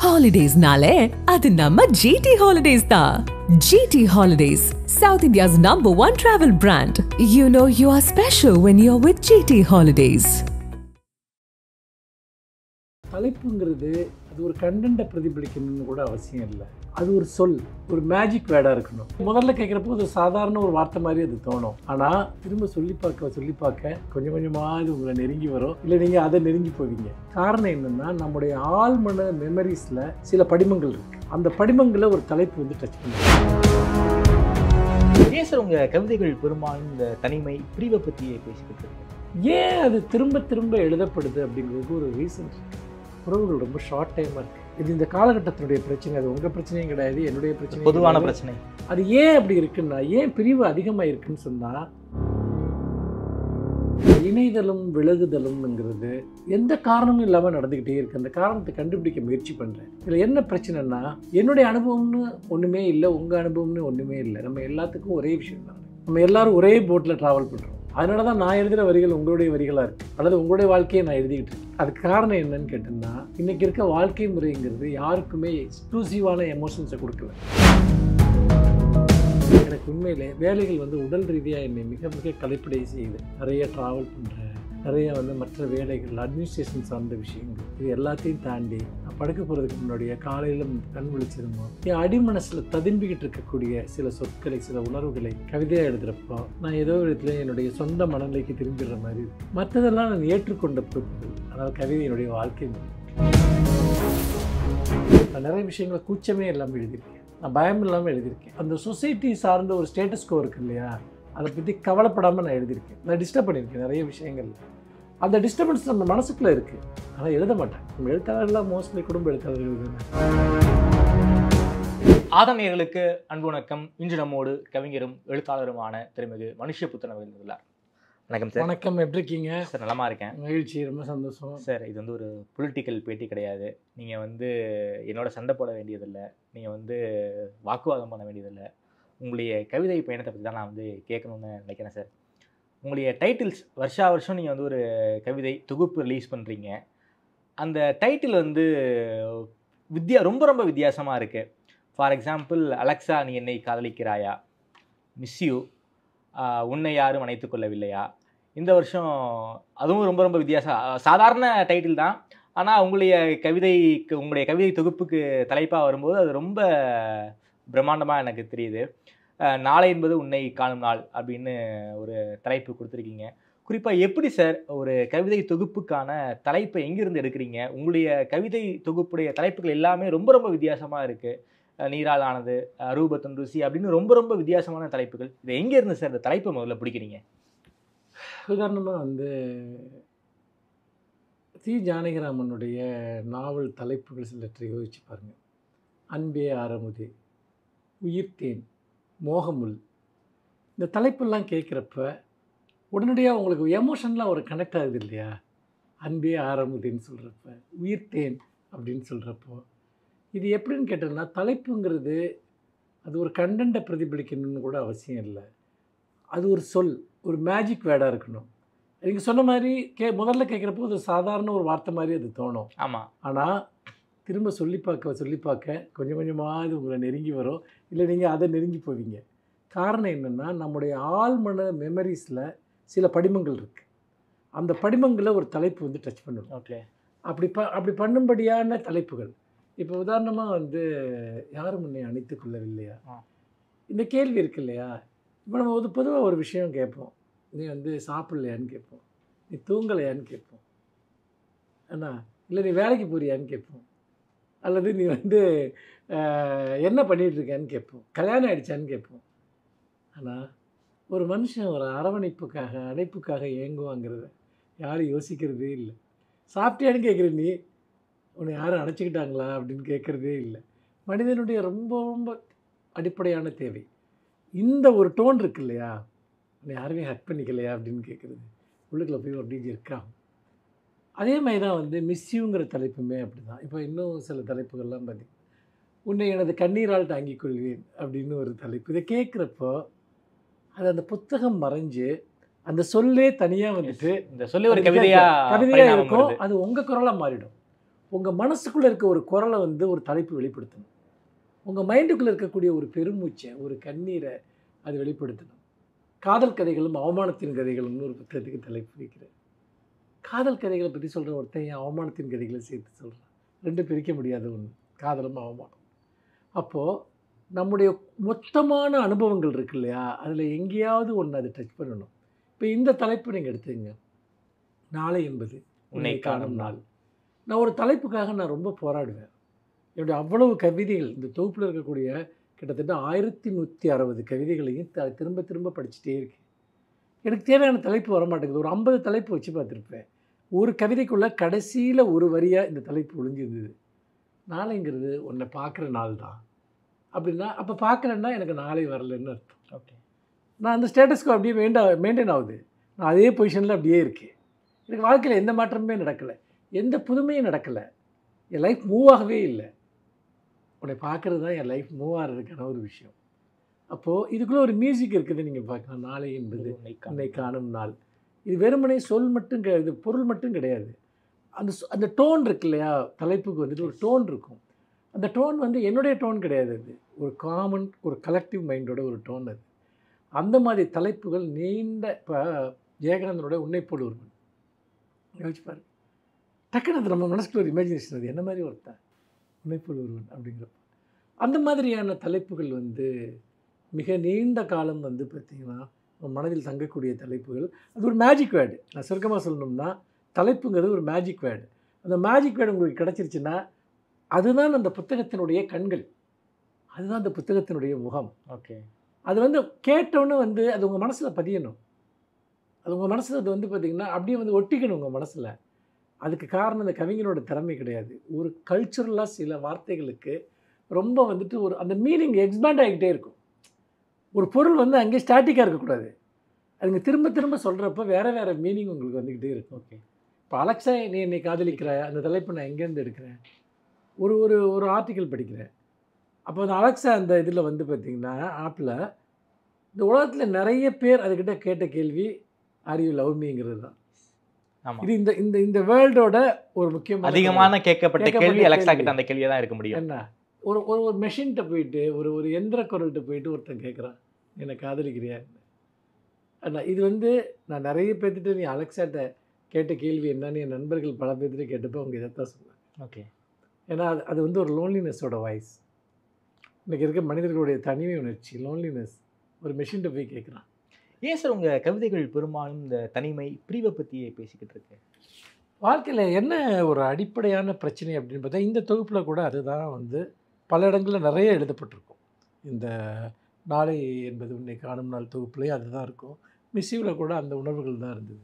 Holidays-nale, adu namma GT Holidays da. GT Holidays, South India's #1 travel brand. You know you are special when you're with GT Holidays. தலைப்புங்கிறது அது ஒரு கண்டென்ட்டை பிரதிபலிக்கணும்னு கூட அவசியம் இல்லை. அது ஒரு சொல், ஒரு மேஜிக் வேர்டாக இருக்கணும். முதல்ல கேட்குறப்போ அது சாதாரண ஒரு வார்த்தை மாதிரி அது தோணும். ஆனால் திரும்ப சொல்லி பார்க்க கொஞ்சம் கொஞ்சமாக அது உங்களை நெருங்கி வரும், இல்லை நீங்கள் அதை நெருங்கி போவீங்க. காரணம் என்னென்னா, நம்முடைய ஆழ்மன மெமரிஸில் சில படிமங்கள் இருக்குது. அந்த படிமங்களை ஒரு தலைப்பு வந்து டச் பண்ணுவோம். ஏன் சார் உங்கள் கவிதைகள் பெரும்பாலும் இந்த தனிமை பிரிவை பற்றியே பேசிக்கிட்டு இருக்கு? ஏன் அது திரும்ப திரும்ப எழுதப்படுது அப்படிங்கிறதுக்கு ஒரு ரீசன் இருக்குது. உறவுகள் ரொம்ப ஷார்ட் டைமாக இருக்குது. இது இந்த காலகட்டத்தினுடைய பிரச்சனை. அது உங்கள் பிரச்சனையும் கிடையாது, என்னுடைய பிரச்சனை, பொதுவான பிரச்சனை. அது ஏன் அப்படி இருக்குன்னா, ஏன் பிரிவு அதிகமாக இருக்குன்னு சொன்னால், இணைதலும் விலகுதலும்ங்கிறது எந்த காரணமும் இல்லாமல் நடந்துக்கிட்டே இருக்குது. அந்த காரணத்தை கண்டுபிடிக்க முயற்சி பண்ணுறேன். இதில் என்ன பிரச்சனைனா, என்னுடைய அனுபவம்னு ஒன்றுமே இல்லை, உங்கள் அனுபவம்னு ஒன்றுமே இல்லை. நம்ம எல்லாத்துக்கும் ஒரே விஷயம் தான். நம்ம எல்லோரும் ஒரே போட்டில் ட்ராவல் பண்ணுறோம். அதனால தான் நான் எழுதுகிற வரிகள் உங்களுடைய வரிகளாக இருக்குது, அல்லது உங்களுடைய வாழ்க்கையை நான் எழுதிக்கிட்டு இருக்கேன். அதுக்கு காரணம் என்னன்னு கேட்டோம்னா, இன்றைக்கி இருக்க வாழ்க்கை முறைங்கிறது யாருக்குமே எக்ஸ்க்ளூசிவான எமோஷன்ஸை கொடுக்கல. எனக்கு உண்மையிலே வேலைகள் வந்து உடல் ரீதியாக என்னை மிக மிக கலைப்படை செய்யுது. நிறைய ட்ராவல் பண்ணுறேன், நிறைய வந்து மற்ற வேலைகள், அட்மினிஸ்ட்ரேஷன் சார்ந்த விஷயங்கள், இது எல்லாத்தையும் தாண்டி நான் படுக்க போகிறதுக்கு முன்னாடிய காலையில் கண் விழிச்சிருந்தோம், என் அடிமனசில் ததும்பிக்கிட்டு இருக்கக்கூடிய சில சொற்களை, சில உணர்வுகளை கவிதையாக எழுதுகிறப்போ நான் ஏதோ விதத்தில் என்னுடைய சொந்த மனநிலைக்கு திரும்பிடுற மாதிரி இருக்கு. மற்றதெல்லாம் நான் ஏற்றுக்கொண்ட பொறுப்பு. அதனால் கவிதை என்னுடைய வாழ்க்கை முறை. நான் நிறைய விஷயங்களை கூச்சமே இல்லாமல் எழுதியிருக்கேன், நான் பயம் இல்லாமல் எழுதியிருக்கேன். அந்த சொசைட்டி சார்ந்த ஒரு ஸ்டேட்டஸ் கோ இருக்கு இல்லையா, அதை பற்றி கவலைப்படாமல் நான் எழுதியிருக்கேன். நான் டிஸ்டர்ப் பண்ணியிருக்கேன் நிறைய விஷயங்கள். அந்த டிஸ்டர்பன்ஸ் நம்ம மனசுக்குள்ளே இருக்குது, ஆனால் எழுத மாட்டேன். நம்ம எழுத்தாளர்கள்லாம் மோஸ்ட்லி குடும்ப எழுத்தாளர்கள் எழுதுனேன். ஆதமேயர்களுக்கு அன்பு வணக்கம். இன்று நம்மோடு கவிஞரும் எழுத்தாளருமான திருமிகு மனுஷபுத்திரன் அவர்கள் இருந்தார். வணக்கம் சார். வணக்கம், எப்படி இருக்கீங்க சார்? நலமாக இருக்கேன். மகிழ்ச்சி, ரொம்ப சந்தோஷம் சார். இது வந்து ஒரு பொலிட்டிக்கல் பேட்டி கிடையாது. நீங்கள் வந்து என்னோட சண்டை போட வேண்டியதில்லை, நீங்கள் வந்து வாக்குவாதம் பண்ண வேண்டியதில்லை. உங்களுடைய கவிதை பயணத்தை பற்றி தான் நான் வந்து கேட்கணுன்னு நினைக்கிறேன் சார். உங்களுடைய டைட்டில்ஸ் வருஷம் நீங்கள் வந்து ஒரு கவிதை தொகுப்பு ரிலீஸ் பண்ணுறீங்க. அந்த டைட்டில் வந்து ரொம்ப ரொம்ப வித்தியாசமாக இருக்குது. ஃபார் எக்ஸாம்பிள், அலெக்சா நீ என்னை காதலிக்கிறாயா, மிஸ் யூ, உன்னை யாரும் அணைத்து கொள்ளவில்லையா. இந்த வருஷம் அதுவும் ரொம்ப ரொம்ப சாதாரண டைட்டில் தான். ஆனால் உங்களுடைய கவிதை தொகுப்புக்கு தலைப்பாக வரும்போது அது ரொம்ப பிரம்மாண்டமாக எனக்கு தெரியுது. நாளை என்பது உன்னை காணும் நாள் அப்படின்னு ஒரு தலைப்பு கொடுத்துருக்கீங்க. குறிப்பாக எப்படி சார் ஒரு கவிதை தொகுப்புக்கான தலைப்பை எங்கேருந்து எடுக்கிறீங்க? உங்களுடைய கவிதை தொகுப்புடைய தலைப்புகள் எல்லாமே ரொம்ப ரொம்ப வித்தியாசமாக இருக்குது. நீரால் ஆனது, ரூபத்தன் ருசி அப்படின்னு ரொம்ப ரொம்ப வித்தியாசமான தலைப்புகள். இது எங்கேருந்து சார் இந்த தலைப்பை முதல்ல பிடிக்கிறீங்க? உதாரணமாக வந்து தி. ஜானகிராமனுடைய நாவல் தலைப்புகள் சிலற்றை யோசிச்சு பாருங்கள். அன்பே ஆரமுதே, உயிர்த்தேன், மோகமுள், இந்த தலைப்பெல்லாம் கேட்குறப்ப உடனடியாக உங்களுக்கு எமோஷன்லாம் ஒரு கனெக்ட் ஆகுது இல்லையா? அன்பே ஆரமுதேன்னு சொல்கிறப்ப, உயிர்த்தேன் அப்படின்னு சொல்கிறப்போ, இது எப்படின்னு கேட்டோம்னா, தலைப்புங்கிறது அது ஒரு கண்டென்ட்டை பிரதிபலிக்கணும்னு கூட அவசியம் இல்லை. அது ஒரு சொல், ஒரு மேஜிக் வேர்டாக இருக்கணும். நீங்கள் சொன்ன மாதிரி முதல்ல கேட்குறப்போ அது சாதாரண ஒரு வார்த்தை மாதிரி அது தோணும். ஆமாம். ஆனால் திரும்ப சொல்லி பார்க்க கொஞ்சம் கொஞ்சமாக அது உங்களை நெருங்கி வரும், இல்லை நீங்கள் அதை நெருங்கி போவீங்க. காரணம் என்னென்னா, நம்முடைய ஆழ்மன மெமரிஸில் சில படிமங்கள் இருக்குது. அந்த படிமங்களை ஒரு தலைப்பு வந்து டச் பண்ணணும். ஓகே. அப்படி பண்ணும்படியான தலைப்புகள். இப்போ உதாரணமாக வந்து யாரும் முன்னே அணைத்து கொள்ளவில்லையா, இந்த கேள்வி இருக்கு இல்லையா? இப்போ நம்ம வந்து பொதுவாக ஒரு விஷயம் கேட்போம். நீ வந்து சாப்பிட்லையான்னு கேட்போம், நீ தூங்கலையான்னு கேட்போம், அண்ணா இல்லை நீ வேலைக்கு போறியான்னு கேட்போம், அல்லது நீ வந்து என்ன பண்ணிகிட்ருக்கேன்னு கேட்போம், கல்யாணம் ஆகிடுச்சான்னு கேட்போம். ஆனால் ஒரு மனுஷன் ஒரு அரவணைப்புக்காக, அணைப்புக்காக ஏங்குவாங்கிறத யாரும் யோசிக்கிறதே இல்லை. சாப்பிட்டியான்னு கேட்குற நீ, உன்னை யாரும் அணைச்சிக்கிட்டாங்களா அப்படின்னு கேட்குறதே இல்லை. மனிதனுடைய ரொம்ப ரொம்ப அடிப்படையான தேவை இந்த ஒரு டோன் இருக்கு இல்லையா? உன்னை யாருமே ஹக் பண்ணிக்கலையா அப்படின்னு கேட்குறது, உள்ளுக்குள்ளே போய் அப்படின்னு இருக்கான். அதே மாதிரி தான் வந்து மிஸ்யூங்கிற தலைப்புமே அப்படி தான். இப்போ இன்னும் சில தலைப்புகள்லாம் பார்த்திங்க, உன்னை எனது கண்ணீரால் தாங்கிக் கொள்வேன் அப்படின்னு ஒரு தலைப்பு. இதை கேட்குறப்போ அது அந்த புத்தகம் மறைஞ்சு அந்த சொல்லே தனியாக வந்துட்டு இந்த சொல்லி ஒரு கவிதையாக இருக்கும். அது உங்கள் குரலாக மாறிடும். உங்கள் மனசுக்குள்ளே இருக்க ஒரு குரலை வந்து ஒரு தலைப்பு வெளிப்படுத்தணும். உங்கள் மைண்டுக்குள்ளே இருக்கக்கூடிய ஒரு பெருமூச்சை, ஒரு கண்ணீரை அது வெளிப்படுத்தணும். காதல் கதைகளும் அவமானத்தின் கதைகளும்னு ஒரு புத்தகத்துக்கு தலைப்பு வைக்கிறேன். காதல் கதைகளை பற்றி சொல்கிற ஒருத்தன் என் அவமானத்தின் கதைகளை சேர்த்து சொல்கிறான். 2 பிரிக்க முடியாத ஒன்று, காதலும் அவமானம். அப்போது நம்முடைய மொத்தமான அனுபவங்கள் இருக்கு இல்லையா, அதில் எங்கேயாவது ஒன்று அது டச் பண்ணணும். இப்போ இந்த தலைப்பு நீங்கள் எடுத்துங்க, நாளை என்பது உன்னை காணும் நாள். நான் ஒரு தலைப்புக்காக நான் ரொம்ப போராடுவேன். என்னுடைய அவ்வளவு கவிதைகள், இந்த தொகுப்பில் இருக்கக்கூடிய கிட்டத்தட்ட 1160 கவிதைகளையும் திரும்ப திரும்ப படிச்சுட்டே இருக்கேன். எனக்கு தேவையான தலைப்பு வரமாட்டேங்குது. ஒரு 50 தலைப்பு வச்சு பார்த்துருப்பேன். ஒரு கவிதைக்குள்ளே கடைசியில் ஒரு வரியாக இந்த தலைப்பு ஒழிஞ்சிருந்தது. நாளைங்கிறது உன்னை பார்க்குற நாள் தான் அப்படின்னா, அப்போ பார்க்குறேன்னா எனக்கு நாளை வரலன்னு அர்த்தம். ஓகே, நான் அந்த ஸ்டேட்டஸ்க்கு அப்படியே மெயின்டைன் ஆகுது. நான் அதே பொசிஷனில் அப்படியே இருக்கேன். எனக்கு வாழ்க்கையில் எந்த மாற்றமுமே நடக்கலை, எந்த புதுமையும் நடக்கலை. என் லைஃப் மூவ் ஆகவே இல்லை. உன்னை பார்க்குறது தான் என் லைஃப் மூவ் ஆகிறதுக்கான ஒரு விஷயம். அப்போது இதுக்குள்ளே ஒரு மியூசிக் இருக்குது. நீங்கள் பார்க்கலாம், நாளை என்பது உன்னை காணும் நாள். இது வெறுமனே சொல் மட்டும் இது பொருள் மட்டும் கிடையாது. அந்த டோன் இருக்கு இல்லையா, தலைப்புக்கு வந்துட்டு ஒரு டோன் இருக்கும். அந்த டோன் வந்து என்னுடைய டோன் கிடையாது, அது ஒரு காமன், ஒரு கலெக்டிவ் மைண்டோட ஒரு டோன் அது. அந்த மாதிரி தலைப்புகள் நீண்ட, இப்போ ஜெயகாந்தனோட உன்னை போல் ஒருவன் யோசிப்பார், டக்குன்னு அது நம்ம மனசுக்குள்ள ஒரு இமேஜினேஷன். அது என்ன மாதிரி ஒருத்தன் உன்னை போல் ஒருவன் அப்படிங்கிறப்ப அந்த மாதிரியான தலைப்புகள் வந்து மிக நீண்ட காலம் வந்து பார்த்திங்கன்னா மனதில் தங்கக்கூடிய தலைப்புகள். அது ஒரு மேஜிக் வேர்டு. நான் சுருக்கமாக சொல்லணும்னா, தலைப்புங்கிறது ஒரு மேஜிக் வேர்டு. அந்த மேஜிக் வேர்டு உங்களுக்கு கிடச்சிருச்சுன்னா அதுதான் அந்த புத்தகத்தினுடைய கண்கள், அதுதான் அந்த புத்தகத்தினுடைய முகம். ஓகே, அது வந்து கேட்டோன்னு வந்து அது உங்கள் மனசில் பதியணும். அது உங்கள் மனசில் அது வந்து பார்த்திங்கன்னா அப்படியே வந்து ஒட்டிக்கணும் உங்கள் மனசில். அதுக்கு காரணம் அந்த கவிஞனோட திறமை கிடையாது. ஒரு கல்ச்சுரலாக சில வார்த்தைகளுக்கு ரொம்ப வந்துட்டு ஒரு அந்த மீனிங் எக்ஸ்பேண்ட் ஆகிக்கிட்டே இருக்கும். ஒரு பொருள் வந்து அங்கேயே ஸ்டாட்டிக்காக இருக்கக்கூடாது. அதுங்க திரும்ப திரும்ப சொல்கிறப்ப வேறு வேறு மீனிங் உங்களுக்கு வந்துக்கிட்டே இருக்கும். ஓகே, இப்போ அலெக்ஸா நீ என்னை காதலிக்கிறாய், அந்த தலைப்பு நான் எங்கேருந்து எடுக்கிறேன், ஒரு ஒரு ஒரு ஆர்டிக்கல் படிக்கிறேன். அப்போ அந்த அலெக்ஸா அந்த இதில் வந்து பார்த்திங்கன்னா ஆப்பில் இந்த உலகத்தில் நிறைய பேர் அதுக்கிட்ட கேட்ட கேள்வி ஆர் யூ லவ் மீங்கிறது தான். இது இந்த இந்த இந்த வேர்ல்டோட ஒரு முக்கியமான அதிகமான கேட்கப்பட்ட கேள்வி அலெக்ஸா கிட்ட அந்த கேள்வியாக தான் இருக்க முடியும். என்ன, ஒரு ஒரு ஒரு மெஷின்கிட்ட போயிட்டு ஒரு எந்திர குரல்கிட்ட போயிட்டு ஒருத்தன் கேட்குறான், என்னை காதலிக்கிறியா அண்ணா. இது வந்து நான் நிறைய பேர்த்துட்டு நீ அலெக்ஸாட்ட கேட்ட கேள்வி என்னன்னு என் நண்பர்கள் பல பேர்த்துட்டு கேட்டப்போ அவங்க இதைத்தான் சொன்னாங்க. ஓகே, ஏன்னா அது வந்து ஒரு லோன்லினஸோட வாய்ஸ். இன்றைக்கி இருக்க மனிதர்களுடைய தனிமை உணர்ச்சி, லோன்லினஸ், ஒரு மெஷின்கிட்ட போய் கேட்குறான். ஏன் சார் உங்கள் கவிதைகள் பெரும்பாலும் இந்த தனிமை, பிரிவை பற்றியே பேசிக்கிட்டு இருக்கு? வாழ்க்கையில் என்ன ஒரு அடிப்படையான பிரச்சனை அப்படின்னு பார்த்தா, இந்த தொகுப்பில் கூட அதுதான் வந்து பல இடங்களில் நிறைய எழுதப்பட்டிருக்கும். இந்த நாளை என்பது உன்னை காணும் நாள் தொகுப்புலேயே அதுதான் இருக்கும். மிஸ்ஸிவில் கூட அந்த உணர்வுகள் தான் இருந்தது.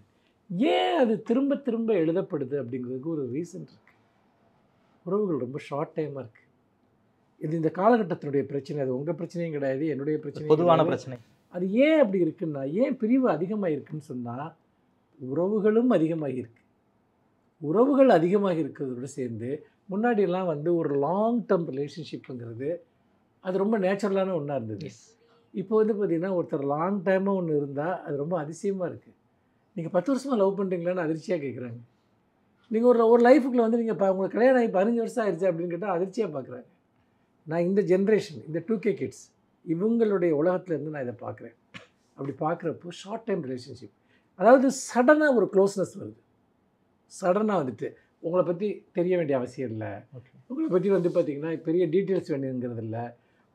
ஏன் அது திரும்ப திரும்ப எழுதப்படுது அப்படிங்கிறதுக்கு ஒரு ரீசன் இருக்குது. உறவுகள் ரொம்ப ஷார்ட் டைமாக இருக்குது. இது இந்த காலகட்டத்தினுடைய பிரச்சனை. அது உங்கள் பிரச்சனையும் கிடையாது, என்னுடைய பிரச்சனை, பொதுவான பிரச்சனை. அது ஏன் அப்படி இருக்குன்னா, ஏன் பிரிவு அதிகமாக இருக்குன்னு சொன்னால், உறவுகளும் அதிகமாக இருக்குது. உறவுகள் அதிகமாக இருக்கிறதோடு சேர்ந்து முன்னாடியெல்லாம் வந்து ஒரு லாங் டேர்ம் ரிலேஷன்ஷிப்புங்கிறது அது ரொம்ப நேச்சுரலான ஒன்றா இருந்தது. இப்போ வந்து பார்த்திங்கன்னா ஒருத்தர் லாங் டைமாக ஒன்று இருந்தால் அது ரொம்ப அதிசயமாக இருக்குது. நீங்கள் 10 வருஷமாக லவ் பண்ணுறீங்களான்னு அதிர்ச்சியாக கேட்குறாங்க. நீங்கள் ஒரு லைஃபுக்குள்ளே வந்து நீங்கள் உங்களுக்கு கல்யாணம் ஆகி 15 வருஷம் ஆயிடுச்சு அப்படின்னு கேட்டால் அதிர்ச்சியாக பார்க்குறாங்க. நான் இந்த ஜென்ரேஷன், இந்த 2K கிட்ஸ், இவங்களுடைய உலகத்துலேருந்து நான் இதை பார்க்குறேன். அப்படி பார்க்குறப்போ ஷார்ட் டைம் ரிலேஷன்ஷிப், அதாவது சடனாக ஒரு க்ளோஸ்னஸ் வருது. சடனாக வந்துட்டு உங்களை பற்றி தெரிய வேண்டிய அவசியம் இல்லை, உங்களை பற்றி வந்து பார்த்திங்கன்னா பெரிய டீட்டெயில்ஸ் வேணுங்கிறது இல்லை.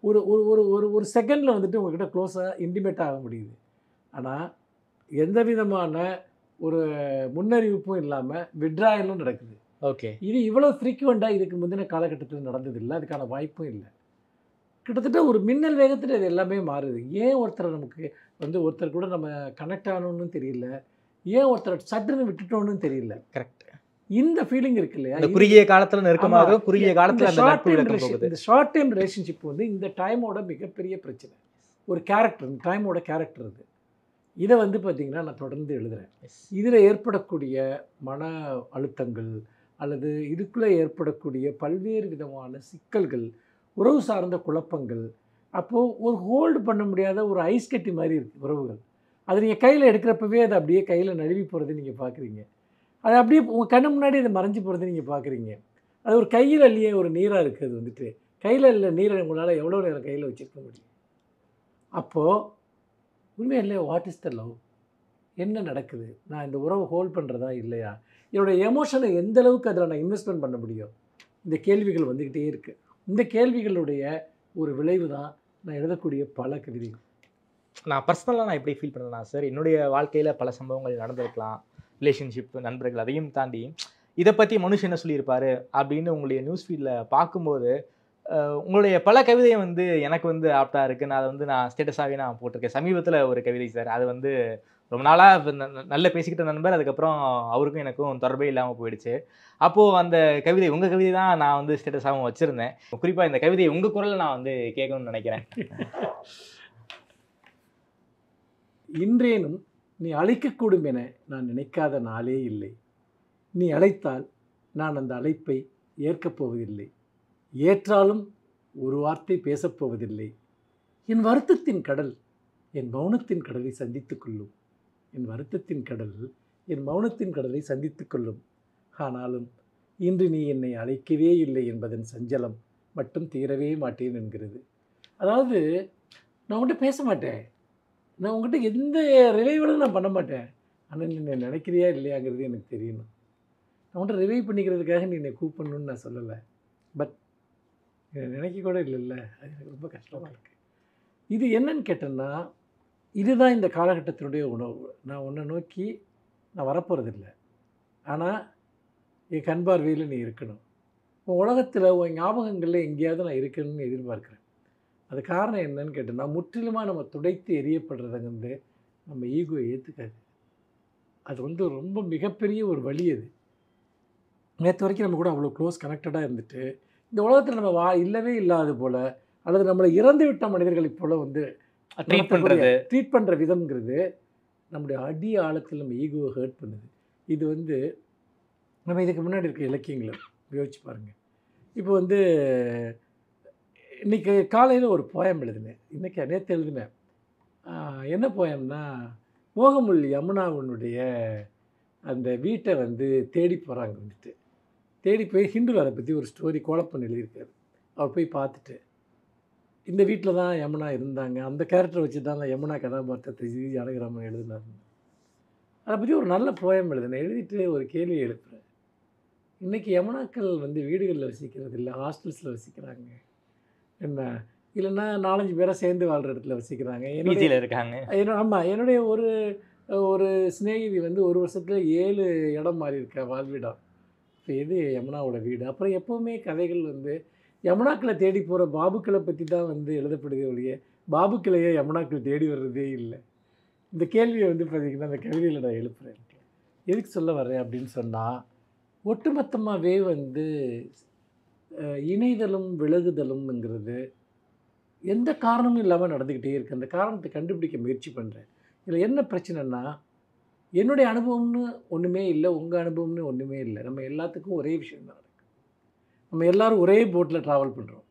ஒரு ஒரு ஒரு ஒரு ஒரு செகண்டில் வந்துட்டு உங்கள்கிட்ட க்ளோஸாக இன்டிமேட்டாக ஆக முடியுது. ஆனால் எந்த விதமான ஒரு முன்னறிவிப்பும் இல்லாமல் விட்ராயலும் நடக்குது. ஓகே, இது இவ்வளோ ஃப்ரீக்வெண்ட்டாக இதுக்கு முந்தின காலகட்டத்தில் நடந்ததில்லை, அதுக்கான வாய்ப்பும் இல்லை. கிட்டத்தட்ட ஒரு மின்னல் வேகத்தில் இது எல்லாமே மாறுது. ஏன் ஒருத்தரை நமக்கு வந்து ஒருத்தர் கூட நம்ம கனெக்ட் ஆகணும்னு தெரியல, ஏன் ஒருத்தரை சட்டுன்னு விட்டுட்டோன்னு தெரியல. கரெக்ட், இந்த ஃபீலிங் இருக்கு இல்லையா, குறுகிய காலத்தில் நெருக்கமாக, குறுகிய காலத்தில் இந்த ஷார்ட் டைம் ரிலேஷன்ஷிப் வந்து இந்த டைமோட மிகப்பெரிய பிரச்சனை. ஒரு கேரக்டர், இந்த டைமோட கேரக்டர் அது. இதை வந்து பார்த்திங்கன்னா நான் தொடர்ந்து எழுதுகிறேன். இதில் ஏற்படக்கூடிய மன அழுத்தங்கள் அல்லது இதுக்குள்ளே ஏற்படக்கூடிய பல்வேறு விதமான சிக்கல்கள், உறவு சார்ந்த குழப்பங்கள், அப்போது ஒரு ஹோல்டு பண்ண முடியாத ஒரு ஐஸ் கட்டி மாதிரி இருக்குது உறவுகள். அது நீங்கள் கையில் எடுக்கிறப்பவே அது அப்படியே கையில் நழுவி போகிறது நீங்கள் பார்க்குறீங்க. அது அப்படியே உங்கள் கண்ணு முன்னாடி அது மறைஞ்சு போகிறது நீங்கள் பார்க்குறீங்க. அது ஒரு கையில் அள்ளியே ஒரு நீராக இருக்குது. அது வந்துட்டு கையில் இல்லை நீரை உங்களால் எவ்வளோ நேரம் கையில் வச்சுருக்க முடியும்? அப்போது உண்மையிலே வாட் இஸ் த லவ்? என்ன நடக்குது? நான் இந்த உறவை ஹோல்ட் பண்ணுறதா இல்லையா? என்னோடய எமோஷனை எந்த அளவுக்கு அதில் நான் இன்வெஸ்ட்மெண்ட் பண்ண முடியும்? இந்த கேள்விகள் வந்துக்கிட்டே இருக்குது. இந்த கேள்விகளுடைய ஒரு விளைவு தான் நான் எழுதக்கூடிய பல கவிதைகள். நான் பர்சனலாக நான் எப்படி ஃபீல் பண்ணுறேன்னா சார், என்னுடைய வாழ்க்கையில் பல சம்பவங்கள் நடந்திருக்கலாம், ரிலேஷன்ஷிப், நண்பர்கள், அதையும் தாண்டி இதை பற்றி மனுஷன் என்ன சொல்லியிருப்பாரு அப்படின்னு உங்களுடைய நியூஸ் ஃபீல்டில் பார்க்கும்போது உங்களுடைய பல கவிதையை வந்து எனக்கு வந்து ஆப்டாக இருக்குது. நான் அதை நான் ஸ்டேட்டஸாகவே நான் போட்டிருக்கேன். சமீபத்தில் ஒரு கவிதை சார், அது ரொம்ப நாளாக நல்ல பேசிக்கிட்ட நண்பர், அதுக்கப்புறம் அவருக்கும் எனக்கும் தொடர்பே இல்லாமல் போயிடுச்சு. அப்போது அந்த கவிதை உங்கள் கவிதை தான் நான் ஸ்டேட்டஸாகவும் வச்சுருந்தேன். குறிப்பாக இந்த கவிதையை உங்கள் குரலில் நான் கேட்கணும்னு நினைக்கிறேன். இன்றேனும் நீ அழைக்கக்கூடும் என நான் நினைக்காத நாளே இல்லை. நீ அழைத்தால் நான் அந்த அழைப்பை ஏற்கப் போவதில்லை. ஏற்றாலும் ஒரு வார்த்தை பேசப்போவதில்லை. என் வருத்தத்தின் கடல் என் மௌனத்தின் கடலை சந்தித்துக் கொள்ளும். என் வருத்தத்தின் கடல் என் மௌனத்தின் கடலை சந்தித்துக் கொள்ளும். ஆனாலும் இன்று நீ என்னை அழைக்கவே இல்லை என்பதன் சஞ்சலம் மட்டும் தீரவே மாட்டேன் என்கிறது. அதாவது நான் உங்கள்கிட்ட பேச மாட்டேன், நான் உங்கள்கிட்ட எந்த ரிவைவலும் நான் பண்ண மாட்டேன். ஆனால் நீ என்னை நினைக்கிறியா இல்லையாங்கிறது எனக்கு தெரியணும். நான் உங்கள்கிட்ட ரிவைவ் பண்ணிக்கிறதுக்காக நீ என்னை கூப்பிடணுன்னு நான் சொல்லலை. பட் என்னை நினைக்க கூட இல்லைல்ல, அது எனக்கு ரொம்ப கஷ்டமாக இருக்குது. இது என்னன்னு கேட்டேன்னா, இதுதான் இந்த காலகட்டத்தினுடைய உணவு. நான் உன்னை நோக்கி நான் வரப்போகிறதில்லை, ஆனால் என் கண் பார்வையில் நீ இருக்கணும். உன் உலகத்தில் உன் ஞாபகங்களில் எங்கேயாவது நான் இருக்கணும்னு எதிர்பார்க்குறேன். அது காரணம் என்னன்னு கேட்டேன்னா, முற்றிலுமாக நம்ம துடைத்து எரியப்படுறதுங்க நம்ம ஈகோ ஏற்றுக்காது. அது ரொம்ப மிகப்பெரிய ஒரு வழி. அது நேற்று வரைக்கும் நம்ம கூட அவ்வளோ க்ளோஸ் கனெக்டடாக இருந்துட்டு, இந்த உலகத்தில் நம்ம இல்லவே இல்லாது போல், அல்லது நம்மளை இறந்து விட்ட மனிதர்களை போல் ட்ரீட் பண்ணுற விதம்ங்கிறது நம்முடைய அடி ஆழத்தில் நம்ம ஈகோவை ஹர்ட் பண்ணுது. இது நம்ம இதுக்கு முன்னாடி இருக்க இலக்கியங்களை யோசிச்சு பாருங்கள். இப்போ இன்றைக்கி காலையில் ஒரு போயம் எழுதினேன். நேற்று எழுதினேன். என்ன போயம்னா, மோகமுல் யமுனாவுனுடைய அந்த வீட்டை தேடி போகிறாங்க. தேடி போய் ஹிந்துவில் அதை பற்றி ஒரு ஸ்டோரி கோலப்பன் எழுதியிருக்காரு. அவர் போய் பார்த்துட்டு, இந்த வீட்டில் தான் யமுனா இருந்தாங்க, அந்த கேரக்டரை வச்சு தான் அந்த யமுனா கதாபாத்திரத்தை ஜானகிராமன் எழுதினார். அதை பற்றி ஒரு நல்ல போயம் எழுதினேன். எழுதிட்டு ஒரு கேள்வி எழுப்புறேன். இன்றைக்கி யமுனாக்கள் வீடுகளில் வசிக்கிறது இல்லை, ஹாஸ்டல்ஸில் வசிக்கிறாங்க. என்ன இல்லைன்னா 4-5 பேரை சேர்ந்து வாழ்கிற இடத்துல வசிக்கிறாங்க. ஆமாம், என்னுடைய ஒரு சிநேகிதி ஒரு வருஷத்தில் 7 இடம் மாறி இருக்கா வாழ்விடம். இப்போ எது யமுனாவோட வீடு? அப்புறம் எப்போவுமே கதைகள் யமுனாக்களை தேடி போகிற பாபுக்களை பற்றி தான் எழுதப்படுதே ஒழிய, பாபுக்களையே யமுனாக்கள் தேடி வர்றதே இல்லை. இந்த கேள்வியை பார்த்திங்கன்னா அந்த கவிதையில் நான் எழுப்புறேன். எதுக்கு சொல்ல வர்றேன் அப்படின்னு சொன்னால், ஒட்டுமொத்தமாகவே இணைதலும் விலகுதலும்ங்கிறது எந்த காரணமும் இல்லாமல் நடந்துக்கிட்டே இருக்குது. அந்த காரணத்தை கண்டுபிடிக்க முயற்சி பண்ணுறேன். இதில் என்ன பிரச்சனைன்னா, என்னுடைய அனுபவம்னு ஒன்றுமே இல்லை, உங்கள் அனுபவம்னு ஒன்றுமே இல்லை. நம்ம எல்லாத்துக்கும் ஒரே விஷயம் தான் நடக்குது. நம்ம எல்லோரும் ஒரே போட்டில் ட்ராவல் பண்ணுறோம்.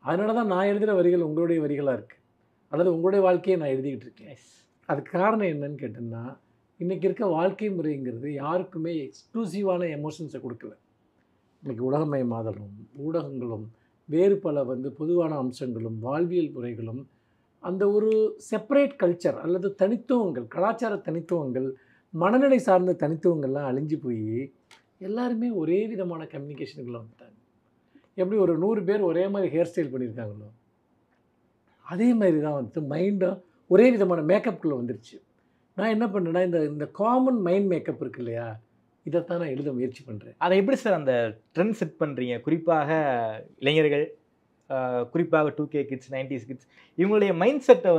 அதனால தான் நான் எழுதுகிற வரிகள் உங்களுடைய வரிகளாக இருக்குது, அல்லது உங்களுடைய வாழ்க்கையை நான் எழுதிக்கிட்டு இருக்கேன். அதுக்கு காரணம் என்னன்னு கேட்டோம்னா, இன்றைக்கி இருக்க வாழ்க்கை முறைங்கிறது யாருக்குமே எக்ஸ்க்ளூசிவான எமோஷன்ஸை கொடுக்கல. இன்றைக்கி உலகமயமாதலும் ஊடகங்களும் வேறு பல பொதுவான அம்சங்களும் வாழ்வியல் முறைகளும் அந்த ஒரு செப்பரேட் கல்ச்சர் அல்லது தனித்துவங்கள், கலாச்சார தனித்துவங்கள், மனநிலை சார்ந்த தனித்துவங்கள்லாம் அழிஞ்சு போய் எல்லாருமே ஒரே விதமான கம்யூனிகேஷனுக்குள்ளே வந்துட்டாங்க. எப்படி ஒரு 100 பேர் ஒரே மாதிரி ஹேர் ஸ்டைல் பண்ணியிருக்காங்களோ, அதே மாதிரி தான் மைண்டும் ஒரே விதமான மேக்கப்புக்குள்ளே வந்துருச்சு. நான் என்ன பண்ணுறேன்னா, இந்த காமன் மைண்ட் மேக்கப் இருக்கு இல்லையா, இதைத்தான் நான் எழுத முயற்சி பண்ணுறேன். அதை எப்படி சார் அந்த ட்ரெண்ட் செட் பண்ணுறீங்க? குறிப்பாக இளைஞர்கள், குறிப்பாக 2K கிட்ஸ், 90s கிட்ஸ், இவங்களுடைய மைண்ட் செட்டை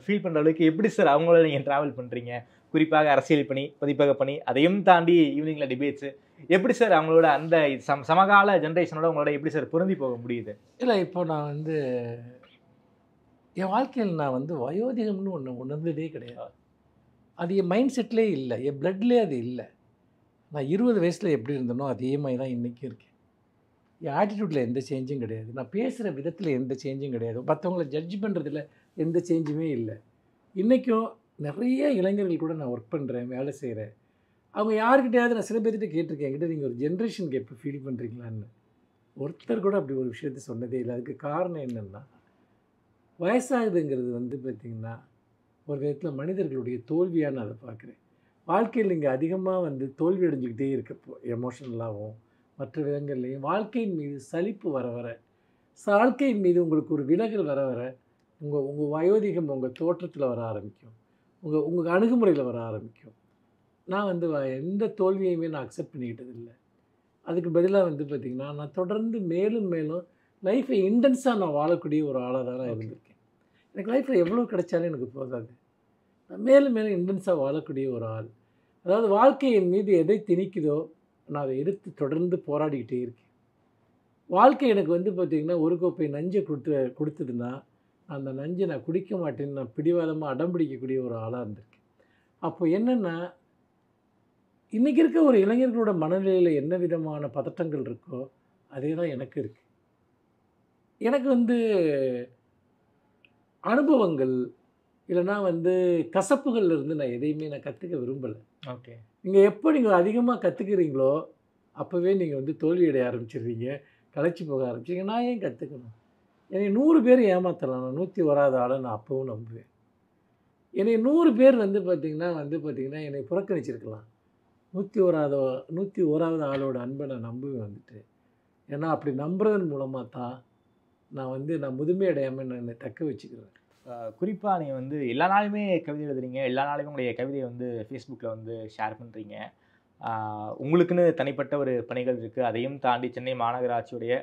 ஃபீல் பண்ணுற அளவுக்கு எப்படி சார் அவங்களோட நீங்கள் ட்ராவல் பண்ணுறீங்க? குறிப்பாக அரசியல் பணி, பதிப்பக பணி, அதையும் தாண்டி ஈவினிங்கில் டிபேட்ஸு, எப்படி சார் அவங்களோட அந்த சமகால ஜென்ரேஷனோட உங்களோட எப்படி சார் பொருந்தி போக முடியுது? இல்லை, இப்போ நான் என் வாழ்க்கையில் நான் வயோதிகம்னு ஒன்று உணர்ந்ததே கிடையாது. அது என் மைண்ட் செட்லேயே இல்லை, என் பிளட்லேயே அது இல்லை. நான் 20 வயசில் எப்படி இருந்தனோ அதே மாதிரி தான் இன்றைக்கும் இருக்கேன். என் ஆட்டிடியூட்டில் எந்த சேஞ்சும் கிடையாது. நான் பேசுகிற விதத்தில் எந்த சேஞ்சும் கிடையாது. மற்றவங்கள ஜட்ஜ் பண்ணுறதுல எந்த சேஞ்சுமே இல்லை. இன்றைக்கும் நிறைய இளைஞர்கள் கூட நான் ஒர்க் பண்ணுறேன், வேலை செய்கிறேன். அவங்க யாருக்கிட்டையாவது நான் சில பேர்கிட்ட கேட்டிருக்கேன், என்கிட்ட நீங்கள் ஒரு ஜென்ரேஷன் கேப் ஃபீல் பண்ணுறீங்களான்னு. ஒருத்தர் கூட அப்படி ஒரு விஷயத்த சொன்னதே இல்லை. அதுக்கு காரணம் என்னென்னா, வயசாகுதுங்கிறது வந்து பார்த்திங்கன்னா ஒரு விதத்தில் மனிதர்களுடைய தோல்வியாக நான் அதை பார்க்குறேன். வாழ்க்கையில் நீங்கள் அதிகமாக வந்து தோல்வி அடைஞ்சிக்கிட்டே இருக்கப்போ எமோஷனலாகவும் மற்ற விதங்கள்லையும் வாழ்க்கையின் மீது சலிப்பு வர வர, வாழ்க்கையின் மீது உங்களுக்கு ஒரு விலகல் வர வர உங்கள் வயோதிகம் உங்கள் தோற்றத்தில் வர ஆரம்பிக்கும், உங்கள் அணுகுமுறையில் வர ஆரம்பிக்கும். நான் வந்து எந்த தோல்வியுமே நான் அக்செப்ட் பண்ணிக்கிட்டது இல்லை. அதுக்கு பதிலாக வந்து பார்த்திங்கன்னா நான் தொடர்ந்து மேலும் மேலும் லைஃப்பை இன்டென்ஸாக நான் வாழக்கூடிய ஒரு ஆளாக தான் நான் இருந்திருக்கேன். எனக்கு லைஃப்பில் எவ்வளோ கிடைச்சாலும் எனக்கு போதாது. நான் மேலும் மேலும் இன்டென்ஸாக வாழக்கூடிய ஒரு ஆள். அதாவது வாழ்க்கை என் மீது எதை திணிக்குதோ நான் அதை எடுத்து தொடர்ந்து போராடிக்கிட்டே இருக்கேன். வாழ்க்கை எனக்கு வந்து பார்த்திங்கன்னா ஒரு கோப்பை நஞ்சை கொடுத்ததுன்னா அந்த நஞ்சை நான் குடிக்க மாட்டேன்னு நான் பிடிவாதமாக அடம் பிடிக்கக்கூடிய ஒரு ஆளாக இருந்திருக்கேன். அப்போ என்னென்னா, இன்றைக்கி இருக்க ஒரு இளைஞர்களோட மனநிலையில் என்ன விதமான பதட்டங்கள் இருக்கோ அதே தான் எனக்கு இருக்குது. எனக்கு வந்து அனுபவங்கள் இல்லைனா வந்து கசப்புகளில் இருந்து நான் எதையுமே நான் கற்றுக்க விரும்பலை. ஓகே. நீங்கள் அதிகமாக கற்றுக்கிறீங்களோ அப்போவே நீங்கள் வந்து தோல்வி அடைய ஆரம்பிச்சிடுறீங்க, களைச்சி போக ஆரம்பிச்சிங்க. நான் ஏன் கற்றுக்கணும்? என்னை 100 பேர் ஏமாற்றலாம், நான் 101வது ஆளை நான் அப்பவும் நம்புவேன். என்னை 100 பேர் வந்து பார்த்திங்கன்னா என்னை புறக்கணிச்சிருக்கலாம். 101வது ஆளோட அன்பை நான் நம்புவேன் வந்துட்டு. ஏன்னா அப்படி நம்புறதன் மூலமாக தான் நான் முதுமை அடையாமல் நான் என்னை தக்க வச்சுக்கிறேன். குறிப்பாக நீங்கள் வந்து எல்லா நாளுமே கவிதை எழுதுறீங்க, எல்லா நாளுமே உங்களுடைய கவிதையை வந்து ஃபேஸ்புக்கில் வந்து ஷேர் பண்ணுறீங்க. உங்களுக்குன்னு தனிப்பட்ட ஒரு பணிகள் இருக்குது. அதையும் தாண்டி சென்னை மாநகராட்சியுடைய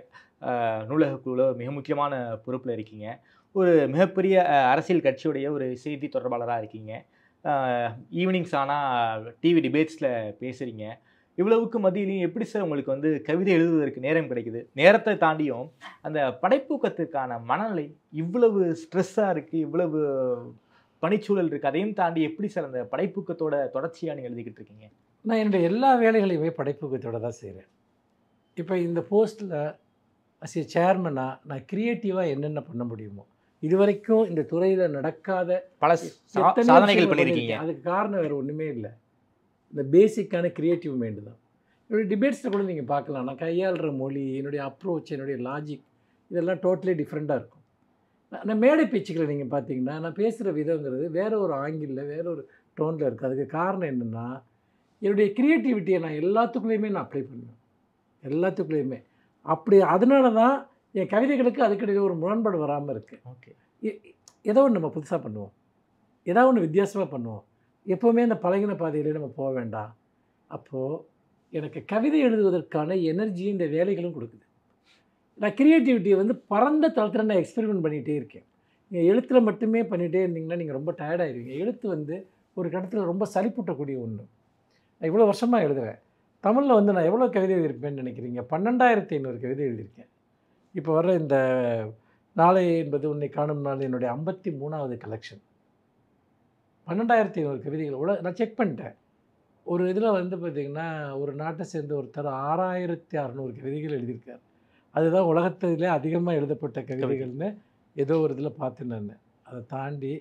நூலகக்குழுவில் மிக முக்கியமான பொறுப்பில் இருக்கீங்க. ஒரு மிகப்பெரிய அரசியல் கட்சியுடைய ஒரு செய்தி தொடர்பாளராக இருக்கீங்க. ஈவினிங்ஸ் ஆனால் டிவி டிபேட்ஸில் பேசுகிறீங்க. இவ்வளவுக்கு மத்தியிலையும் எப்படி சார் உங்களுக்கு வந்து கவிதை எழுதுவதற்கு நேரம் கிடைக்குது? நேரத்தை தாண்டியும் அந்த படைப்பூக்கத்துக்கான மனநிலை இவ்வளவு ஸ்ட்ரெஸ்ஸாக இருக்குது, இவ்வளவு பணிச்சூழல் இருக்குது, அதையும் தாண்டி எப்படி சார் அந்த படைப்பூக்கத்தோட தொடர்ச்சியாக நீங்கள் எழுதிக்கிட்டு இருக்கீங்க? நான் என்னுடைய எல்லா வேலைகளையுமே படைப்பூக்கத்தோடு தான் செய்கிறேன். இப்போ இந்த போஸ்ட்டில் அஸ் ஏ சேர்மனாக நான் க்ரியேட்டிவாக என்னென்ன பண்ண முடியுமோ, இதுவரைக்கும் இந்த துறையில் நடக்காத பல சாதனைகள் பண்ணியிருக்கீங்க. அதுக்கு காரணம் வேறு ஒன்றுமே இல்லை, இந்த பேசிக்கான க்ரியேட்டிவ் மைண்டு தான். என்னுடைய டிபேட்ஸில் கூட நீங்கள் பார்க்கலாம், நான் கையாளுற மொழி, என்னுடைய அப்ரோச், என்னுடைய லாஜிக் இதெல்லாம் டோட்டலி டிஃப்ரெண்ட்டாக இருக்கும். நான் மேடை பேச்சுக்களை நீங்கள் பார்த்தீங்கன்னா நான் பேசுகிற விதங்கிறது வேறு ஒரு ஆங்கிளில் வேறு ஒரு டோனில் இருக்குது. அதுக்கு காரணம் என்னென்னா, என்னுடைய க்ரியேட்டிவிட்டியை நான் எல்லாத்துக்குள்ளேயுமே நான் அப்ளை பண்ணுவேன், எல்லாத்துக்குள்ளேயுமே. அப்படி அதனால தான் என் கவிதைகளுக்கு அதுக்கிடையில் ஒரு முரண்பாடு வராமல் இருக்குது. ஓகே. ஏதோ ஒன்று நம்ம புதுசாக பண்ணுவோம், ஏதோ ஒன்று வித்தியாசமாக பண்ணுவோம், எப்போவுமே அந்த பழகின பாதையிலே நம்ம போக வேண்டாம். அப்போது எனக்கு கவிதை எழுதுவதற்கான எனர்ஜியும் இந்த வேலைகளும் கொடுக்குது. நான் க்ரியேட்டிவிட்டியை வந்து பரந்த தளத்தில் நான் எக்ஸ்பெரிமெண்ட் பண்ணிகிட்டே இருக்கேன். நீங்கள் எழுத்தில் மட்டுமே பண்ணிகிட்டே இருந்தீங்கன்னா நீங்கள் ரொம்ப டயர்டாகிடுவீங்க. எழுத்து வந்து ஒரு கட்டத்தில் ரொம்ப சலிப்பூட்டக்கூடிய ஒன்று. நான் இவ்வளோ வருஷமாக எழுதுகிறேன். தமிழில் வந்து நான் எவ்வளோ கவிதை எழுதியிருப்பேன்னு நினைக்கிறீங்க? 12,500 கவிதை எழுதியிருக்கேன். இப்போ வர்ற இந்த நாளை என்பது உன்னை காணும் நாள் என்னுடைய 53வது கலெக்ஷன். 12,500 கவிதைகள் நான் செக் பண்ணிட்டேன். ஒரு இதில் வந்து பார்த்திங்கன்னா ஒரு நாட்டை சேர்ந்த ஒருத்தர் 6,600 கவிதைகள் எழுதியிருக்கார். அதுதான் உலகத்திலே அதிகமாக எழுதப்பட்ட கவிதைகள்னு ஏதோ ஒரு இதில் பார்த்து நான் அதை தாண்டி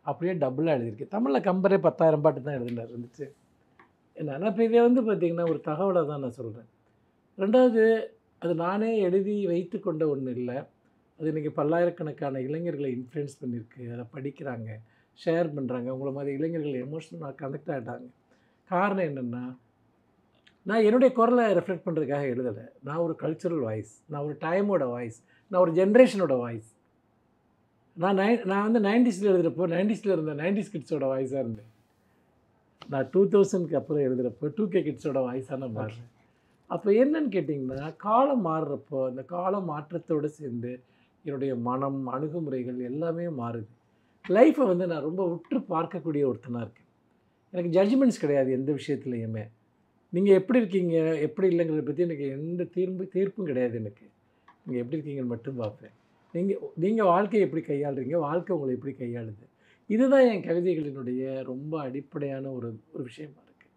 அப்படியே டபுளாக எழுதியிருக்கேன். தமிழில் கம்பரே 10,000 பாட்டு தான் எழுதினார் இருந்துச்சு. என்னன்னா இப்போ இதை வந்து பார்த்திங்கன்னா ஒரு தகவலை தான் நான் சொல்கிறேன். ரெண்டாவது, அது நானே எழுதி வைத்து கொண்ட ஒன்று இல்லை, அது இன்றைக்கி பல்லாயிரக்கணக்கான இளைஞர்களை இன்ஃப்ளூயன்ஸ் பண்ணியிருக்கு. அதை படிக்கிறாங்க, ஷேர் பண்ணுறாங்க. உங்களை மாதிரி இளைஞர்கள் எமோஷனலாக கனெக்ட் ஆகிட்டாங்க. காரணம் என்னென்னா, நான் என்னுடைய குரலை ரெஃப்ளெக்ட் பண்ணுறதுக்காக எழுதலை. நான் ஒரு கல்ச்சுரல் வாய்ஸ், நான் ஒரு டைமோட வாய்ஸ், நான் ஒரு ஜென்ரேஷனோட வாய்ஸ். நான் வந்து 90ஸில் எழுதுகிறப்போ 90ஸில் இருந்த 90s கிட்ஸோட வாய்ஸாக இருந்தேன். நான் 2000க்கு அப்புறம் எழுதுகிறப்போ 2K கிட்ஸோட வாய்ஸாக நான் மாறுறேன். அப்போ என்னன்னு கேட்டிங்கன்னா, காலம் மாறுறப்போ அந்த கால மாற்றத்தோடு சேர்ந்து என்னுடைய மனம், அணுகுமுறைகள் எல்லாமே மாறுது. லைஃப்பை வந்து நான் ரொம்ப உற்று பார்க்கக்கூடிய ஒருத்தனாக இருக்கேன். எனக்கு ஜட்ஜ்மெண்ட்ஸ் கிடையாது எந்த விஷயத்துலையுமே. நீங்கள் எப்படி இருக்கீங்க, எப்படி இல்லைங்கிறத பற்றி எனக்கு எந்த தீர்ப்பும் கிடையாது. எனக்கு நீங்கள் எப்படி இருக்கீங்கன்னு மட்டும் பார்ப்பேன். நீங்கள் வாழ்க்கையை எப்படி கையாளுறீங்க, வாழ்க்கை உங்களை எப்படி கையாளுது, இதுதான் என் கவிதைகளினுடைய ரொம்ப அடிப்படையான ஒரு விஷயமாக இருக்குது.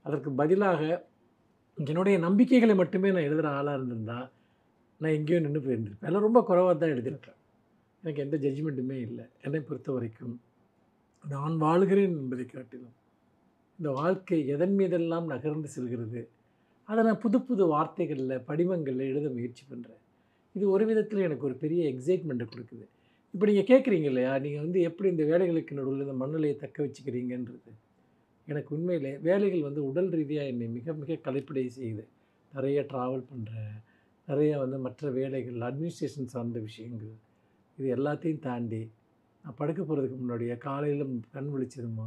அதற்கு பதிலாக என்னுடைய நம்பிக்கைகளை மட்டுமே நான் எழுதுகிற ஆளாக இருந்திருந்தால் நான் எங்கேயோ நின்று போயிருந்திருப்பேன். எல்லாம் ரொம்ப குறைவாக தான் எழுதியிருக்கேன். எனக்கு எந்த ஜட்ஜ்மெண்ட்டுமே இல்லை. என்னை பொறுத்த வரைக்கும் நான் வாழ்கிறேன் என்பதை காட்டிலும் இந்த வாழ்க்கை எதன் மீதெல்லாம் நகர்ந்து செல்கிறது, அதை நான் புது புது வார்த்தைகளில் படிவங்களில் எழுத முயற்சி பண்ணுறேன். இது ஒரு விதத்தில் எனக்கு ஒரு பெரிய எக்ஸைட்மெண்ட்டை கொடுக்குது. இப்போ நீங்கள் கேட்குறீங்க இல்லையா, நீங்கள் வந்து எப்படி இந்த வேலைகளுக்கு நடுவில் இந்த மனநிலையை தக்க வச்சுக்கிறீங்கன்றது. எனக்கு உண்மையிலே வேலைகள் வந்து உடல் ரீதியாக என்னை மிக மிக களைப்படை செய்யுது. நிறைய ட்ராவல் பண்ணுறேன், நிறைய வந்து மற்ற வேலைகள், அட்மினிஸ்ட்ரேஷன் சார்ந்த விஷயங்கள், இது எல்லாத்தையும் தாண்டி நான் படுக்க போகிறதுக்கு முன்னாடியே காலையில் கண் விழிச்சதுமோ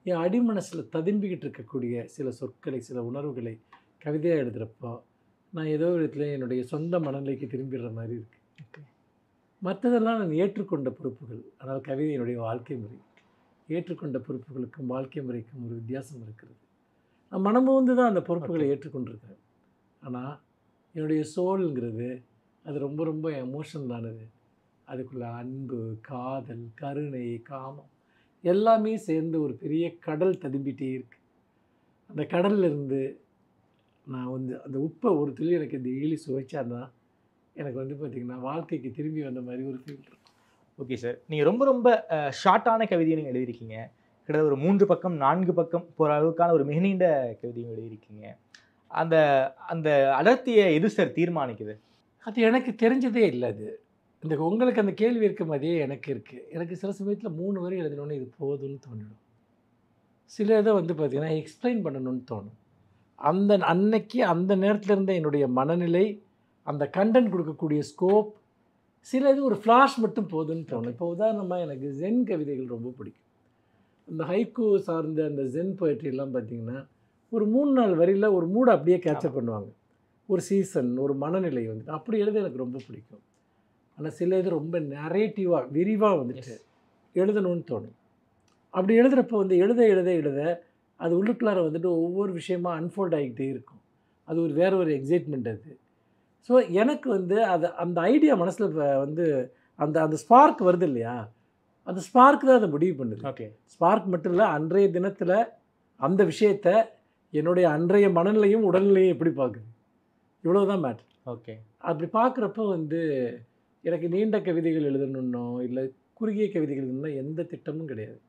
என் அடிமனசில் ததும்பிக்கிட்டு இருக்கக்கூடிய சில சொற்களை, சில உணர்வுகளை கவிதையாக எழுதுகிறப்போ நான் ஏதோ விதத்தில் என்னுடைய சொந்த மனநிலைக்கு திரும்பிடுற மாதிரி இருக்குது. மற்றதெல்லாம் நான் ஏற்றுக்கொண்ட பொறுப்புகள். ஆனால் கவிதை என்னுடைய வாழ்க்கை முறை. ஏற்றுக்கொண்ட பொறுப்புகளுக்கும் வாழ்க்கை முறைக்கும் ஒரு வித்தியாசம் இருக்கிறது. நான் மனமுந்து தான் அந்த பொறுப்புகளை ஏற்றுக்கொண்டிருக்கிறேன். ஆனால் என்னுடைய சோல்ங்கிறது அது ரொம்ப ரொம்ப எமோஷனலானது. அதுக்குள்ள அன்பு, காதல், கருணை, காமம் எல்லாமே சேர்ந்து ஒரு பெரிய கடல் ததும்பிட்டே இருக்கு. அந்த கடல்லேருந்து நான் வந்து அந்த உப்பை ஒரு துளி எனக்கு டெய்லி சுவைச்சாதான் எனக்கு வந்து பார்த்திங்கன்னா வாழ்க்கைக்கு திரும்பி வந்த மாதிரி ஒரு ஃபீல் இருக்கும். ஓகே சார், நீங்கள் ரொம்ப ரொம்ப ஷார்ட்டான கவிதையை நீங்கள் எழுதியிருக்கீங்க. கிட்டத்தட்ட ஒரு 3 பக்கம் 4 பக்கம் போகிற அளவுக்கான ஒரு மிக நீண்ட கவிதையும் எழுதியிருக்கீங்க. அந்த அந்த அடர்த்தியை எது சார் தீர்மானிக்குது? அது எனக்கு தெரிஞ்சதே இல்லை. அது இந்த உங்களுக்கு அந்த கேள்வி இருக்க மாதிரியே எனக்கு இருக்குது. எனக்கு சில சமயத்தில் 3 வரி எழுதணுன்னு இது போதும்னு தோணிடும். சில இதை வந்து பார்த்திங்கன்னா எக்ஸ்பிளைன் பண்ணணும்னு தோணும். அந்த அன்னைக்கு அந்த நேரத்தில் இருந்த என்னுடைய மனநிலை, அந்த கண்டென்ட் கொடுக்கக்கூடிய ஸ்கோப், சில இது ஒரு ஃப்ளாஷ் மட்டும் போதும்னு தோணும். இப்போ உதாரணமாக எனக்கு ஜென் கவிதைகள் ரொம்ப பிடிக்கும். அந்த ஹைக்கூ சார்ந்த அந்த ஜென் போய்ட்ரிலாம் பார்த்திங்கன்னா ஒரு 3-4 வரியில் ஒரு மூடை அப்படியே கேப்சர் பண்ணுவாங்க. ஒரு சீசன், ஒரு மனநிலை வந்துட்டு அப்படி எழுத எனக்கு ரொம்ப பிடிக்கும். ஆனால் சில இது ரொம்ப நரேட்டிவாக விரிவாக வந்துட்டு எழுதணும்னு தோணும். அப்படி எழுதுகிறப்போ வந்து எழுத எழுத எழுத அது உள்ளுக்குள்ளார வந்துட்டு ஒவ்வொரு விஷயமா அன்ஃபோல்ட் ஆகிக்கிட்டே இருக்கும். அது ஒரு வேற ஒரு எக்ஸைட்மெண்ட் அது. ஸோ எனக்கு வந்து அது அந்த ஐடியா மனசில் வந்து அந்த அந்த ஸ்பார்க் வருது இல்லையா, அந்த ஸ்பார்க் தான் அதை முடிவு பண்ணுது. ஓகே, ஸ்பார்க் மட்டும் இல்லை, அன்றைய தினத்தில் அந்த விஷயத்தை என்னுடைய அன்றைய மனநிலையும் உடல்நிலையும் எப்படி பார்க்குது, இவ்வளோதான் மேட்ரு. ஓகே, அப்படி பார்க்குறப்போ வந்து எனக்கு நீண்ட கவிதைகள் எழுதணுன்னோ இல்லை குறுகிய கவிதைகள் எழுதணும்னா எந்த திட்டமும் கிடையாது.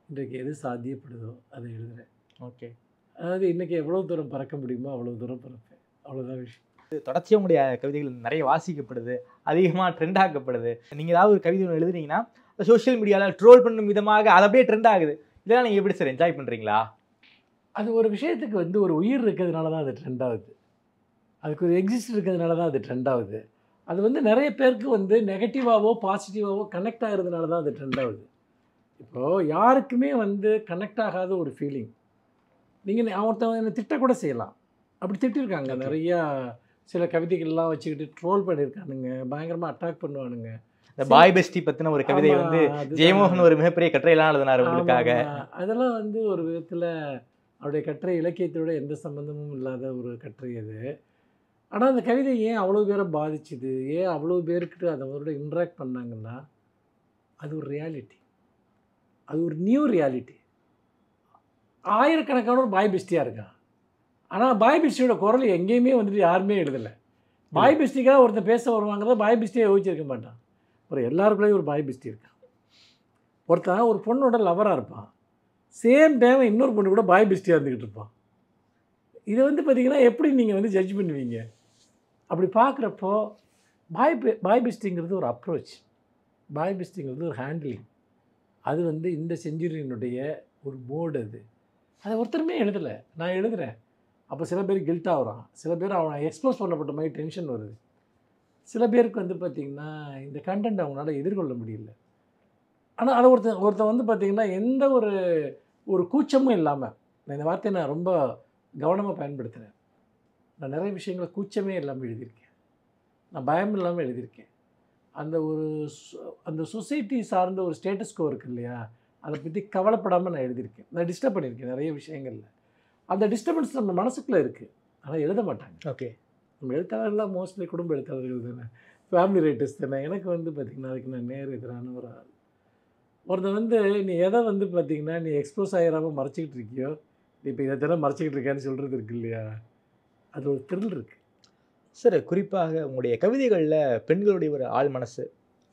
இன்றைக்கு எது சாத்தியப்படுதோ அதை எழுதுகிறேன். ஓகே, அதாவது இன்றைக்கி எவ்வளோ தூரம் பறக்க முடியுமோ அவ்வளோ தூரம் பறப்பேன். அவ்வளோதான் விஷயம். தொடர்ச்சியாக உங்களுடைய கவிதைகள் நிறைய வாசிக்கப்படுது, அதிகமாக ட்ரெண்ட் ஆக்கப்படுது. நீங்கள் ஏதாவது ஒரு கவிதை ஒன்று எழுதுனீங்கன்னா சோஷியல் மீடியாவில் ட்ரோல் பண்ணும் விதமாக அது அப்படியே ட்ரெண்ட் ஆகுது. இதெல்லாம் நீங்கள் எப்படி சார் என்ஜாய் பண்ணுறீங்களா? அது ஒரு விஷயத்துக்கு வந்து ஒரு உயிர் இருக்கிறதுனால தான் அது ட்ரெண்ட் ஆகுது. அதுக்கு ஒரு எக்ஸிஸ்ட் இருக்கிறதுனால தான் அது ட்ரெண்ட் ஆகுது. அது வந்து நிறைய பேருக்கு வந்து நெகட்டிவாவோ பாசிட்டிவாவோ கனெக்ட் ஆகிறதுனால தான் அது ட்ரெண்ட் ஆகுது. இப்போது யாருக்குமே வந்து கனெக்ட் ஆகாத ஒரு ஃபீலிங், நீங்கள் ஒருத்தவங்க என்னை திட்டக்கூட செய்யலாம். அப்படி திட்டிருக்காங்க நிறையா. சில கவிதைகள்லாம் வச்சுக்கிட்டு ட்ரோல் பண்ணியிருக்கானுங்க, பயங்கரமாக அட்டாக் பண்ணுவானுங்க. இந்த பாய் பெஸ்டி பற்றின ஒரு கவிதை வந்து ஜெயமோகன் ஒரு மிகப்பெரிய கட்டுரையெல்லாம் எழுதினார் உங்களுக்காக. அதெல்லாம் வந்து ஒரு விதத்தில் அவருடைய கட்டுரை இலக்கியத்தோட எந்த சம்மந்தமும் இல்லாத ஒரு கட்டுரை அது. ஆனால் அந்த கவிதை ஏன் அவ்வளோ பேரை பாதிச்சுது, ஏன் அவ்வளோ பேருக்கு அதோட இன்ட்ராக்ட் பண்ணாங்கன்னா அது ஒரு ரியாலிட்டி, அது ஒரு நியூ ரியாலிட்டி. ஆயிரக்கணக்கான ஒரு பாய் பெஸ்டியாக இருக்கான். ஆனால் பாய் பெஸ்டியோட குரல் எங்கேயுமே வந்துட்டு யாருமே எழுதலை. பாய் பெஸ்டிக்காக ஒருத்தர் பேச வருவாங்கிறத பாய் பெஸ்டியை யோசிச்சிருக்க மாட்டான். ஒரு எல்லாருக்குள்ளேயும் ஒரு பாய் பெஸ்டி இருக்கான். ஒருத்தன் ஒரு பொண்ணோட லவராக இருப்பான், சேம் டைம் இன்னொரு பொண்ணு கூட பாய் பெஸ்டியாக இருந்துக்கிட்டு இருப்பான். இதை வந்து பார்த்திங்கன்னா எப்படி நீங்கள் வந்து ஜட்ஜ் பண்ணுவீங்க? அப்படி பார்க்குறப்போ பாய் பெஸ்டிங்கிறது ஒரு அப்ரோச், பாய் பெஸ்டிங்கிறது ஒரு ஹேண்டிலிங். அது வந்து இந்த செஞ்சுரியினுடைய ஒரு மோடு. அதை ஒருத்தருமே எழுதலை, நான் எழுதுகிறேன். அப்போ சில பேர் கில்ட் ஆகுறான், சில பேர் அவனை எக்ஸ்போஸ் பண்ணப்பட்ட மாதிரி டென்ஷன் வருது. சில பேருக்கு வந்து பார்த்திங்கன்னா இந்த கண்டென்ட் அவங்களால எதிர்கொள்ள முடியல. ஆனால் அதை ஒருத்தன் வந்து பார்த்திங்கன்னா எந்த ஒரு கூச்சமும் இல்லாமல், நான் இந்த வார்த்தையை நான் ரொம்ப கவனமாக பயன்படுத்துகிறேன். நான் நிறைய விஷயங்களை கூச்சமே இல்லாமல் எழுதியிருக்கேன், நான் பயம் இல்லாமல் எழுதியிருக்கேன். அந்த சொசைட்டி சார்ந்த ஒரு ஸ்டேட்டஸ் கோ இருக்குது இல்லையா, அதை பற்றி கவலைப்படாமல் நான் எழுதியிருக்கேன். நான் டிஸ்டர்ப் பண்ணியிருக்கேன் நிறைய விஷயங்களில். அந்த டிஸ்டர்பன்ஸ் நம்ம மனசுக்குள்ளே இருக்குது, ஆனால் எழுத மாட்டாங்க. ஓகே, நம்ம எழுத்தாளர்கள்லாம் மோஸ்ட்லி குடும்ப எழுத்தாளர்கள் தானே, ஃபேமிலி ரைட்டர்ஸ் தானே. எனக்கு வந்து பார்த்திங்கன்னா அதுக்கு நான் நேர் எதிரான ஒரு ஆள். ஒருத்தன் வந்து நீ எதை வந்து பார்த்திங்கன்னா நீ எக்ஸ்போஸ் ஆகிடாமல் மறைச்சிக்கிட்டு இருக்கியோ, நீ இப்போ இதை தானே மறைச்சிக்கிட்டு இருக்கான்னு சொல்கிறது இருக்கு இல்லையா, அது ஒரு த்ரில் இருக்குது சார். குறிப்பாக உங்களுடைய கவிதைகளில் பெண்களுடைய ஒரு ஆள் மனசு,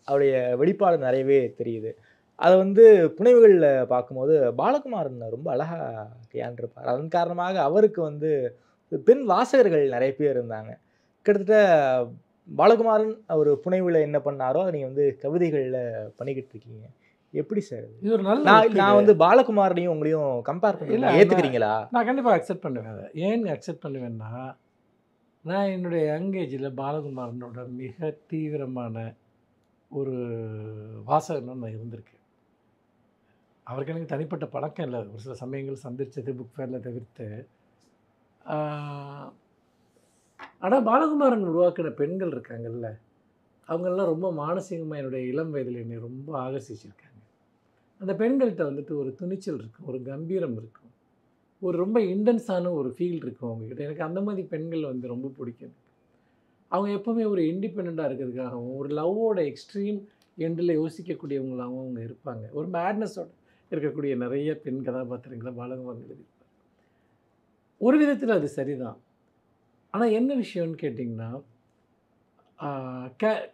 அவருடைய வெளிப்பாடு நிறையவே தெரியுது. அதை வந்து புனைவுகளில் பார்க்கும்போது பாலகுமாரன் ரொம்ப அழகாக கையாண்டிருப்பார். அதன் காரணமாக அவருக்கு வந்து பெண் வாசகர்கள் நிறைய பேர் இருந்தாங்க. கிட்டத்தட்ட பாலகுமாரன் ஒரு புனைவில் என்ன பண்ணாரோ அதை நீங்கள் வந்து கவிதைகளில் பண்ணிக்கிட்டு இருக்கீங்க. எப்படி சார்? இது ஒரு நல்ல நான் வந்து பாலகுமாரனையும் உங்களையும் கம்பேர் பண்ணி ஏற்றுக்கிறீங்களா? நான் கண்டிப்பாக அக்செப்ட் பண்ணுவேன். அதை ஏன் அக்செப்ட் பண்ணுவேன்னா, நான் என்னுடைய யங் ஏஜில் பாலகுமாரனோட மிக தீவிரமான ஒரு வாசகனும் நான் இருந்திருக்கேன். அவருக்கு எனக்கு தனிப்பட்ட பழக்கம் இல்லை. ஒரு சில சமயங்கள் சந்திச்சது புக் ஃபேரில் தவிர்த்து. ஆனால் பாலகுமாரன் உருவாக்கின பெண்கள் இருக்காங்கல்ல, அவங்கெல்லாம் ரொம்ப மானசீகமாக என்னுடைய இளம் வயதில் என்னை ரொம்ப ஆகர்ஷிச்சிருக்காங்க. அந்த பெண்கள்கிட்ட வந்துட்டு ஒரு துணிச்சல் இருக்கும், ஒரு கம்பீரம் இருக்கும், ஒரு ரொம்ப இன்டென்ஸான ஒரு ஃபீல் இருக்கும் அவங்கக்கிட்ட. எனக்கு அந்த மாதிரி பெண்கள் வந்து ரொம்ப பிடிக்கும். அவங்க எப்போவுமே ஒரு இண்டிபெண்ட்டாக இருக்கிறதுக்காகவும், ஒரு லவ்வோட எக்ஸ்ட்ரீம் எண்டில் யோசிக்கக்கூடியவங்களாகவும் அவங்க இருப்பாங்க. ஒரு மேட்னஸோட இருக்கக்கூடிய நிறைய பெண் கதாபாத்திரங்களை பாலகுமாரன் எழுதியிருப்பார். ஒரு விதத்தில் அது சரிதான். ஆனால் என்ன விஷயம்னு கேட்டிங்கன்னா,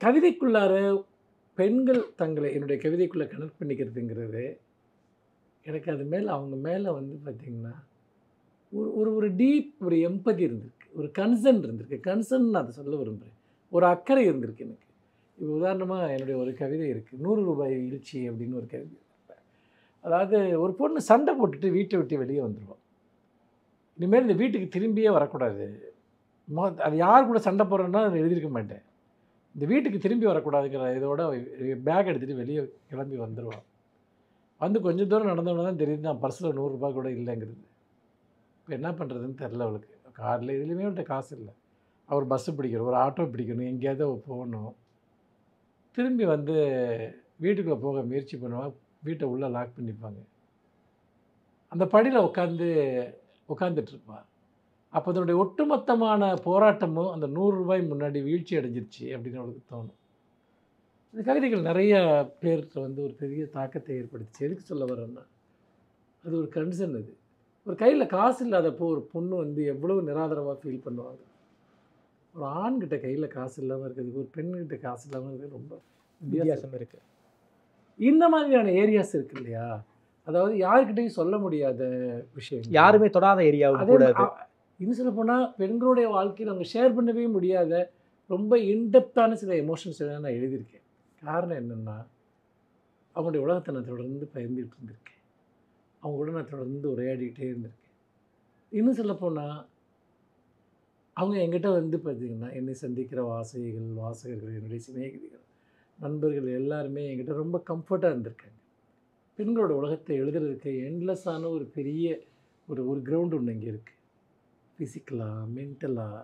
கவிதைக்குள்ளார பெண்கள் தங்களை என்னுடைய கவிதைக்குள்ளே கனெக்ட் பண்ணிக்கிறதுங்கிறது எனக்கு அது மேலே அவங்க மேலே வந்து பார்த்திங்கன்னா ஒரு ஒரு டீப் ஒரு எம்பதி இருந்திருக்கு, ஒரு கன்சர்ன் இருந்திருக்கு. கன்சர்ன் நான் அதை சொல்ல விரும்புகிறேன். ஒரு அக்கறை இருந்திருக்கு எனக்கு. இப்போ உதாரணமாக என்னுடைய ஒரு கவிதை இருக்குது, 100 ரூபாய் வீழ்ச்சி அப்படின்னு ஒரு கவிதை. அதாவது ஒரு பொண்ணு சண்டை போட்டுட்டு வீட்டை விட்டு வெளியே வந்துடுவோம். இனிமேல் இந்த வீட்டுக்கு திரும்பியே வரக்கூடாது, அது யார் கூட சண்டை போடுறேன்னா அதை எழுதியிருக்க மாட்டேன். இந்த வீட்டுக்கு திரும்பி வரக்கூடாதுங்கிற இதோட பேக் எடுத்துகிட்டு வெளியே கிளம்பி வந்துடுவான். வந்து கொஞ்சம் தூரம் நடந்தோன்னா தான் தெரியுது நான் பர்ஸில் 100 ரூபாய் கூட இல்லைங்கிறது. இப்போ என்ன பண்ணுறதுன்னு தெரில அவளுக்கு. காரில் இதுலேயுமே அவள்கிட்ட காசு இல்லை. அவர் பஸ்ஸு பிடிக்கணும், ஒரு ஆட்டோ பிடிக்கணும், எங்கேயாவது போகணும். திரும்பி வந்து வீட்டுக்குள்ளே போக முயற்சி பண்ணுவாள். வீட்டை உள்ளே லாக் பண்ணிப்பாங்க. அந்த படியில் உட்காந்துட்ருப்பாள். அப்போ அதனுடைய ஒட்டுமொத்தமான போராட்டமும் அந்த 100 ரூபாய் முன்னாடி வீழ்ச்சி அடைஞ்சிருச்சு அப்படின்னு அவளுக்கு தோணும். இந்த கவிதைகள் நிறைய பேருக்கு வந்து ஒரு பெரிய தாக்கத்தை ஏற்படுத்துச்சு. எதுக்கு சொல்ல வரேன்னா, அது ஒரு கன்சர்ன். அது ஒரு கையில் காசு இல்லாதப்போ ஒரு பொண்ணு வந்து எவ்வளோ நிராதரவாக ஃபீல் பண்ணுவாங்க. ஒரு ஆண்கிட்ட கையில் காசு இல்லாமல் இருக்கிறதுக்கு ஒரு பெண்கிட்ட காசு இல்லாமல் இருக்கிறது ரொம்ப வித்தியாசம் இருக்குது. இந்த மாதிரியான ஏரியாஸ் இருக்கு இல்லையா, அதாவது யாருக்கிட்டையும் சொல்ல முடியாத விஷயம், யாருமே தொடாத ஏரியாவும் கூட. இன்னும் சொல்ல போனால் பெண்களுடைய வாழ்க்கையில் அவங்க ஷேர் பண்ணவே முடியாத ரொம்ப இன்டெப்த்தான சில எமோஷன்ஸ் எல்லாம் நான் எழுதியிருக்கேன். காரணம் என்னென்னா, அவங்களுடைய உலகத்தை நான் தொடர்ந்து பயந்துகிட்டு இருந்திருக்கேன். அவங்க கூட நான் தொடர்ந்து உரையாடிக்கிட்டே இருந்திருக்கேன். இன்னும் சொல்லப்போனால் அவங்க என்கிட்ட வந்து பார்த்திங்கன்னா என்னை சந்திக்கிற வாசகர்கள், என்னுடைய சிநேகிதிகள், நண்பர்கள் எல்லாருமே என்கிட்ட ரொம்ப கம்ஃபர்ட்டாக இருந்திருக்காங்க. பெண்களோட உலகத்தை எழுதுறதுக்கு எண்ட்லெஸ்ஸான ஒரு பெரிய ஒரு கிரவுண்டு ஒன்று இங்கே இருக்குது. ஃபிசிக்கலாக, மென்டலாக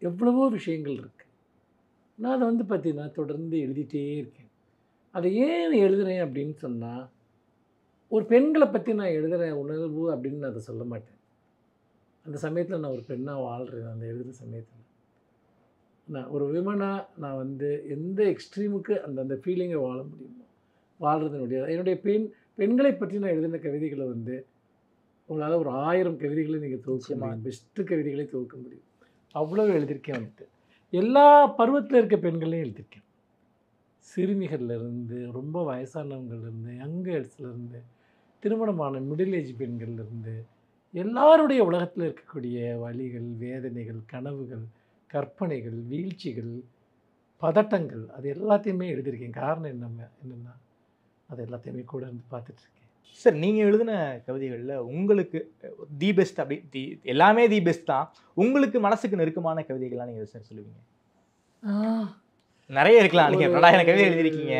எவ்வளவோ விஷயங்கள் இருக்குது. நான் அதை வந்து பார்த்திங்கன்னா தொடர்ந்து எழுதிட்டே இருக்கேன். அதை ஏன் எழுதுகிறேன் அப்படின்னு சொன்னால், ஒரு பெண்களை பற்றி நான் எழுதுகிற உணர்வு அப்படின்னு நான் அதை சொல்ல மாட்டேன். அந்த சமயத்தில் நான் ஒரு பெண்ணாக வாழ்கிறேன். அந்த எழுதுகிற சமயத்தில் நான் ஒரு விமனாக நான் வந்து எந்த எக்ஸ்ட்ரீமுக்கு அந்த ஃபீலிங்கை வாழ முடியுமோ வாழ்கிறது முடியாது. என்னுடைய பெண்களை பற்றி நான் எழுதின கவிதைகளை வந்து உங்களால் ஒரு 1000 கவிதைகளை நீங்கள் தொகுக்க முடியும். பெஸ்ட்டு கவிதைகளை தொகுக்க முடியும். அவ்வளோ எழுதியிருக்கேன். வந்துட்டு எல்லா பருவத்தில் இருக்க பெண்களையும் எழுதியிருக்கேன். சிறுமிகள்லேருந்து, ரொம்ப வயசானவங்கள்லேருந்து, யங் கேர்ள்ஸ்லேருந்து, திருமணமான மிடில் ஏஜ் பெண்கள்லேருந்து, எல்லாருடைய உலகத்தில் இருக்கக்கூடிய வலிகள், வேதனைகள், கனவுகள், கற்பனைகள், வீழ்ச்சிகள், பதட்டங்கள், அது எல்லாத்தையுமே எழுதியிருக்கேன். காரணம் என்னென்னா அது எல்லாத்தையுமே கூட இருந்து பார்த்துட்ருக்கேன். சார், நீங்கள் எழுதின கவிதைகளில் உங்களுக்கு தி பெஸ்ட் அப்படி எல்லாமே தி பெஸ்ட் தான், உங்களுக்கு மனசுக்கு நெருக்கமான கவிதைகள்லாம் நீங்கள் சார் சொல்லுவீங்க? நிறைய இருக்கலாம். நீங்கள் 2000 கவிதை எழுதியிருக்கீங்க.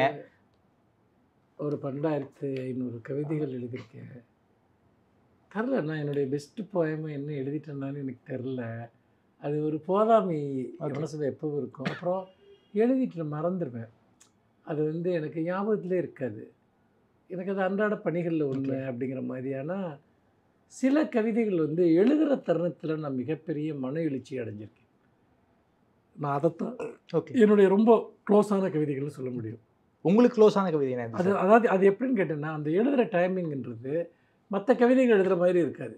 ஒரு 12,500 கவிதைகள் எழுதியிருக்கேன். தெரில, நான் என்னுடைய பெஸ்ட்டு போயமை என்ன எழுதிட்டேன்னாலும் எனக்கு தெரில. அது ஒரு போதாமை மனசில் எப்பவும் இருக்கும். அப்புறம் எழுதிட்டு மறந்துடுவேன். அது வந்து எனக்கு ஞாபகத்திலே இருக்காது. எனக்கு அது அன்றாட பணிகளில் ஒன்று அப்படிங்கிற மாதிரியான சில கவிதைகள் வந்து எழுதுகிற தருணத்தில் நான் மிகப்பெரிய மன எழுச்சி அடைஞ்சிருக்கேன். நான் அதைத்தான் என்னுடைய ரொம்ப க்ளோஸான கவிதைகள்னு சொல்ல முடியும். உங்களுக்கு க்ளோஸான கவிதை என்ன? அதாவது அது எப்படின்னு கேட்டேன்னா, அந்த எழுதுகிற டைமிங்ன்றது மற்ற கவிதைகள் எழுதுகிற மாதிரி இருக்காது.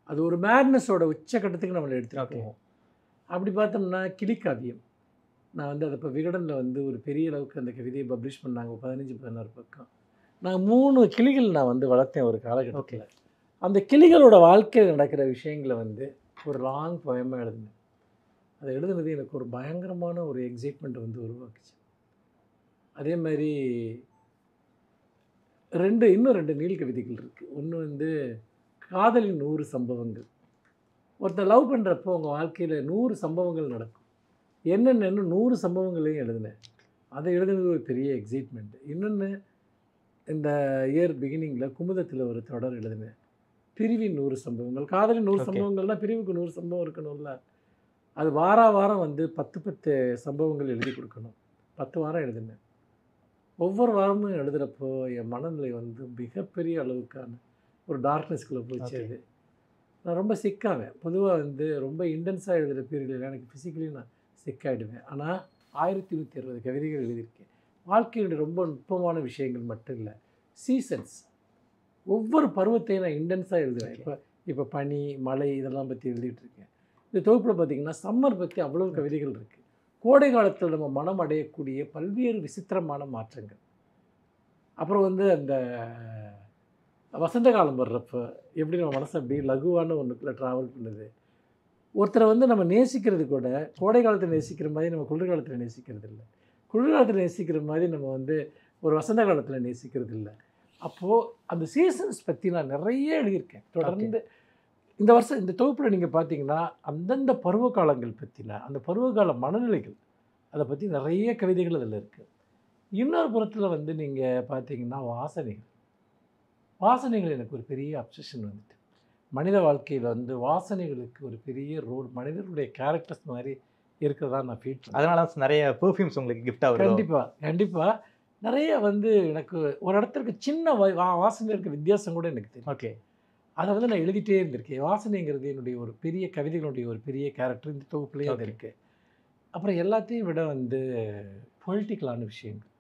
அது ஒரு மேட்னஸோட உச்சக்கட்டத்துக்கு நம்மளை எடுத்துகிட்டு போவோம். அப்படி பார்த்தோம்னா கிளிக்காவியம், நான் வந்து அதை இப்போ விகடனில் வந்து ஒரு பெரிய அளவுக்கு அந்த கவிதையை பப்ளிஷ் பண்ணாங்க. 15-16 பக்கம். நான் 3 கிளிகள் நான் வந்து வளர்த்தேன் ஒரு காலகட்டத்தில். அந்த கிளிகளோட வாழ்க்கையில் நடக்கிற விஷயங்களை வந்து ஒரு லாங் போயமாக எழுதினேன். அதை எழுதுனது எனக்கு ஒரு பயங்கரமான ஒரு எக்ஸைட்மெண்ட் வந்து உருவாக்குச்சு. அதே மாதிரி இன்னும் ரெண்டு நீள் கவிதைகள் இருக்குது. ஒன்று வந்து காதலின் 100 சம்பவங்கள். ஒருத்தர் லவ் பண்ணுறப்போ உங்கள் வாழ்க்கையில் 100 சம்பவங்கள் நடக்கும். என்னென்னு 100 சம்பவங்களையும் எழுதினேன். அதை எழுதுனது ஒரு பெரிய எக்ஸைட்மெண்ட். இன்னொன்று இந்த இயர் பிகினிங்கில் குமுதத்தில் ஒரு தொடர் எழுதினேன், பிரிவின் 100 சம்பவங்கள். காதலின் 100 சம்பவங்கள்னால் பிரிவுக்கு 100 சம்பவம் இருக்கணும்ல. அது வாரம் வந்து 10 சம்பவங்கள் எழுதி கொடுக்கணும். 10 வாரம் எழுதினேன். ஒவ்வொரு வாரமும் எழுதுகிறப்போ என் மனநிலை வந்து மிகப்பெரிய அளவுக்கான ஒரு டார்க்னஸ்குள்ளே போச்சு. அது நான் ரொம்ப சிக்காவேன். பொதுவாக வந்து ரொம்ப இன்டென்ஸாக எழுதுகிற பீரியடில் எனக்கு ஃபிசிக்கலி நான் சிக்காயிடுவேன். ஆனால் 1160 கவிதைகள் எழுதியிருக்கேன். வாழ்க்கையுடைய ரொம்ப நுட்பமான விஷயங்கள் மட்டும் இல்லை, சீசன்ஸ், ஒவ்வொரு பருவத்தையும் நான் இன்டென்ஸாக எழுதுவேன். இப்போ பனி, மழை இதெல்லாம் பற்றி எழுதிட்டு இருக்கேன். இந்த தொகுப்பில் பார்த்திங்கன்னா சம்மர் பற்றி அவ்வளோ கவிதைகள் இருக்குது. கோடை காலத்தில் நம்ம மனம் அடையக்கூடிய பல்வேறு விசித்திரமான மாற்றங்கள். அப்புறம் வந்து அந்த வசந்த காலம் வர்றப்போ எப்படி நம்ம மனசு அப்படி லகுவான ஒன்றுக்குள்ளே ட்ராவல் பண்ணுது. ஒருத்தரை வந்து நம்ம நேசிக்கிறது கூட கோடை காலத்தில் நேசிக்கிற மாதிரி நம்ம குளிர்காலத்தில் நேசிக்கிறது இல்லை, குளிர்காலத்தில் நேசிக்கிற மாதிரி நம்ம வந்து ஒரு வசந்த காலத்தில் நேசிக்கிறது இல்லை. அப்போது அந்த சீசன்ஸ் பற்றி நான் நிறைய எழுதியிருக்கேன் தொடர்ந்து. இந்த வருஷம் இந்த தொகுப்பில் நீங்கள் பார்த்தீங்கன்னா அந்தந்த பருவ காலங்கள் பற்றின அந்த பருவகால மனநிலைகள் அதை பற்றி நிறைய கவிதைகள் அதில் இருக்குது. இன்னொரு புறத்தில் வந்து நீங்கள் பார்த்தீங்கன்னா வாசனைகள் எனக்கு ஒரு பெரிய அப்சஷன் வந்துட்டு. மனித வாழ்க்கையில் வந்து வாசனைகளுக்கு ஒரு பெரிய ரோல் மனிதர்களுடைய கேரக்டர்ஸ் மாதிரி இருக்கிறதா நான் ஃபீல் பண்ணேன். அதனால நிறைய பெர்ஃப்யூம்ஸ் உங்களுக்கு கிஃப்டாக வரும். கண்டிப்பாக நிறைய வந்து எனக்கு ஒரு இடத்துக்கு சின்ன வாசனை இருக்க வித்தியாசம் கூட எனக்கு தெரியும். ஓகே, அதை வந்து நான் எழுதிட்டே இருந்திருக்கேன். வாசனைங்கிறது என்னுடைய ஒரு பெரிய கவிதைகளுடைய ஒரு பெரிய கேரக்டர் இந்த தொகுப்புலேயே அது இருக்குது. அப்புறம் எல்லாத்தையும் விட வந்து பொலிட்டிக்கலான விஷயங்கள்,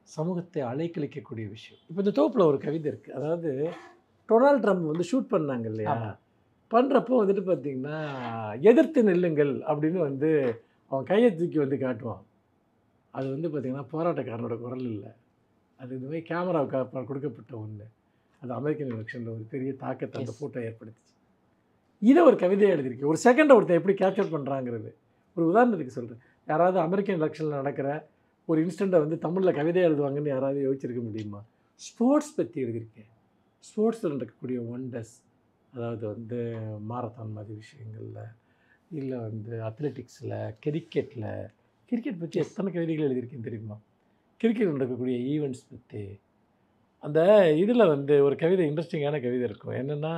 சமூகத்தை அலைக்கழிக்கக்கூடிய விஷயம். இப்போ இந்த தொகுப்பில் ஒரு கவிதை இருக்குது. அதாவது டொனால்ட் ட்ரம்ப் வந்து ஷூட் பண்ணாங்க இல்லையா, பண்ணுறப்போ வந்துட்டு பார்த்திங்கன்னா எதிர்த்து நெல்லுங்கள் அப்படின்னு வந்து அவன் கையை தூக்கி வந்து காட்டுவான். அது வந்து பார்த்திங்கன்னா போராட்டக்காரனோட குரல் இல்லை, அது இந்த மாதிரி கேமராவுக்கு கொடுக்கப்பட்ட ஒன்று. அது அமெரிக்கன் எலெக்ஷனில் ஒரு பெரிய தாக்கத்தை அந்த ஃபோட்டோ ஏற்படுத்திச்சு. இதை ஒரு கவிதையாக எழுதியிருக்கேன். ஒரு செகண்டை ஒருத்தர் எப்படி கேப்சர் பண்ணுறாங்கிறது ஒரு உதாரணத்துக்கு சொல்கிறேன். யாராவது அமெரிக்கன் எலெக்ஷனில் நடக்கிற ஒரு இன்ஸ்டண்ட்டை வந்து தமிழில் கவிதையாக எழுதுவாங்கன்னு யாராவது யோசிச்சிருக்க முடியுமா? ஸ்போர்ட்ஸ் பற்றி எழுதியிருக்கேன். ஸ்போர்ட்ஸில் நடக்கக்கூடிய ஒண்டர்ஸ், அதாவது வந்து மாரத்தான் மாதிரி விஷயங்களில், இல்லை வந்து அத்லெட்டிக்ஸில், கிரிக்கெட் பற்றி எத்தனை கவிதைகள் எழுதியிருக்கேன் தெரியுமா? கிரிக்கெட் நடக்கக்கூடிய ஈவெண்ட்ஸ் பற்றி. அந்த இதில் வந்து ஒரு கவிதை, இன்ட்ரெஸ்டிங்கான கவிதை இருக்கும். என்னென்னா,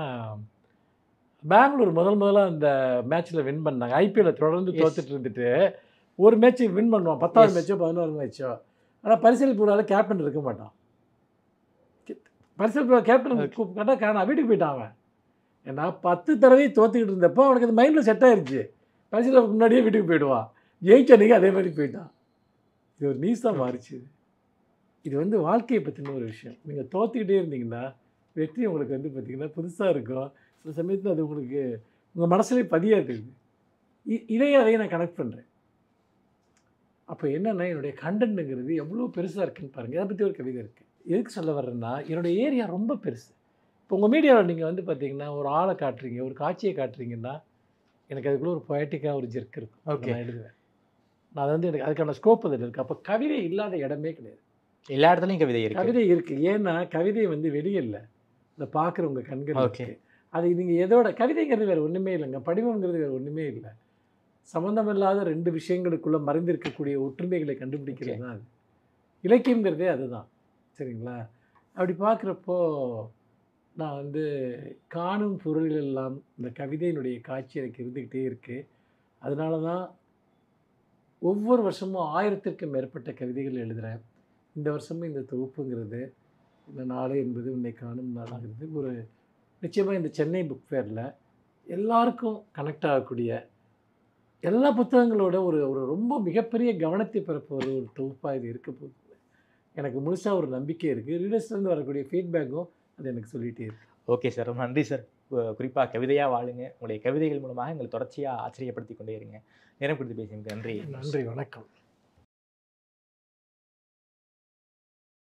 பெங்களூர் முதலாக அந்த மேட்ச்சில் வின் பண்ணாங்க. ஐபிஎல்லில் தொடர்ந்து தோத்துட்டு இருந்துட்டு ஒரு மேட்ச்சு வின் பண்ணுவான், 10வது மேட்ச்சோ 11வது மேட்ச்சோ. ஆனால் பரிசீலிப்பு போனாலும் கேப்டன் இருக்க மாட்டான். பரிசீலிப்பு கேப்டன் கேட்டால் காணா, வீட்டுக்கு போயிட்டான் அவன். ஏன்னா 10 தடவை தோத்துக்கிட்டு இருந்தப்போ அவனுக்கு அது மைண்டில் செட் ஆயிடுச்சு. பரிசீலிப்புக்கு முன்னாடியே வீட்டுக்கு போயிடுவான். ஜெயிச்ச அன்றைக்கி அதே மாதிரி போயிட்டான். இது ஒரு நியூஸாக மாறிச்சு. இது வந்து வாழ்க்கையை பற்றின ஒரு விஷயம். நீங்கள் தோற்றுக்கிட்டே இருந்தீங்கன்னா வெற்றி உங்களுக்கு வந்து பார்த்திங்கன்னா புதுசாக இருக்கும். சில சமயத்தில் அது உங்களுக்கு உங்கள் மனசுலேயே பதியாது. அதையும் நான் கனெக்ட் பண்ணுறேன். அப்போ என்னென்னா, என்னுடைய கண்டென்ட்டுங்கிறது எவ்வளோ பெருசாக இருக்குன்னு பாருங்கள். அதை பற்றி ஒரு கவிதை இருக்குது. எதுக்கு சொல்ல வர்றேன்னா, என்னுடைய ஏரியா ரொம்ப பெருசு. இப்போ உங்கள் மீடியாவில் நீங்கள் வந்து பார்த்திங்கன்னா ஒரு ஆளை காட்டுறீங்க, ஒரு காட்சியை காட்டுறீங்கன்னா எனக்கு அதுக்குள்ளே ஒரு பொயட்டிக்காக ஒரு ஜெர்க் இருக்கும். ஓகே, நான் எழுதுவேன். நான் வந்து எனக்கு அதுக்கான ஸ்கோப் அதில் இருக்குது. அப்போ கவிதை இல்லாத இடமே கிடையாது. எல்லா இடத்துலையும் கவிதை இருக்குது. ஏன்னா கவிதை வந்து வெளியே இல்லை, அதை பார்க்குறவங்க கண்கள் இருக்குது. அது நீங்கள் எதோட கவிதைங்கிறது வேறு ஒன்றுமே இல்லைங்க, படிவங்கிறது வேறு ஒன்றுமே இல்லை. சம்மந்தமில்லாத 2 விஷயங்களுக்குள்ளே மறைந்திருக்கக்கூடிய ஒற்றுமைகளை கண்டுபிடிக்கிறது தான் அது. இலக்கியங்கிறதே அதுதான். சரிங்களா? அப்படி பார்க்குறப்போ நான் வந்து காணும் பொருள்கள் எல்லாம் இந்த கவிதையினுடைய காட்சி எனக்கு இருந்துக்கிட்டே இருக்குது. அதனால தான் ஒவ்வொரு வருஷமும் 1000க்கும் மேற்பட்ட கவிதைகள் எழுதுகிறேன். இந்த வருஷமும் இந்த தொகுப்புங்கிறது, இந்த நாள் என்பது உன்னை காணும் நாளுங்கிறது ஒரு நிச்சயமாக இந்த சென்னை புக் ஃபேரில் எல்லாருக்கும் கனெக்ட் ஆகக்கூடிய, எல்லா புத்தகங்களோட ஒரு ஒரு ரொம்ப மிகப்பெரிய கவனத்தை பெறப்போகிற ஒரு தொகுப்பாக இது இருக்க போகுது. எனக்கு முழுசாக ஒரு நம்பிக்கை இருக்குது. ரீடர்ஸ்லேருந்து வரக்கூடிய ஃபீட்பேக்கும் அது எனக்கு சொல்லிகிட்டே இருக்குது. ஓகே சார், ரொம்ப நன்றி சார். குறிப்பாக கவிதையாக வாழுங்க. உங்களுடைய கவிதைகள் மூலமாக எங்களை தொடர்ச்சியாக ஆச்சரியப்படுத்தி கொண்டே இருங்க. நேரம் கொடுத்து பேசிங்க. நன்றி. நன்றி, வணக்கம்.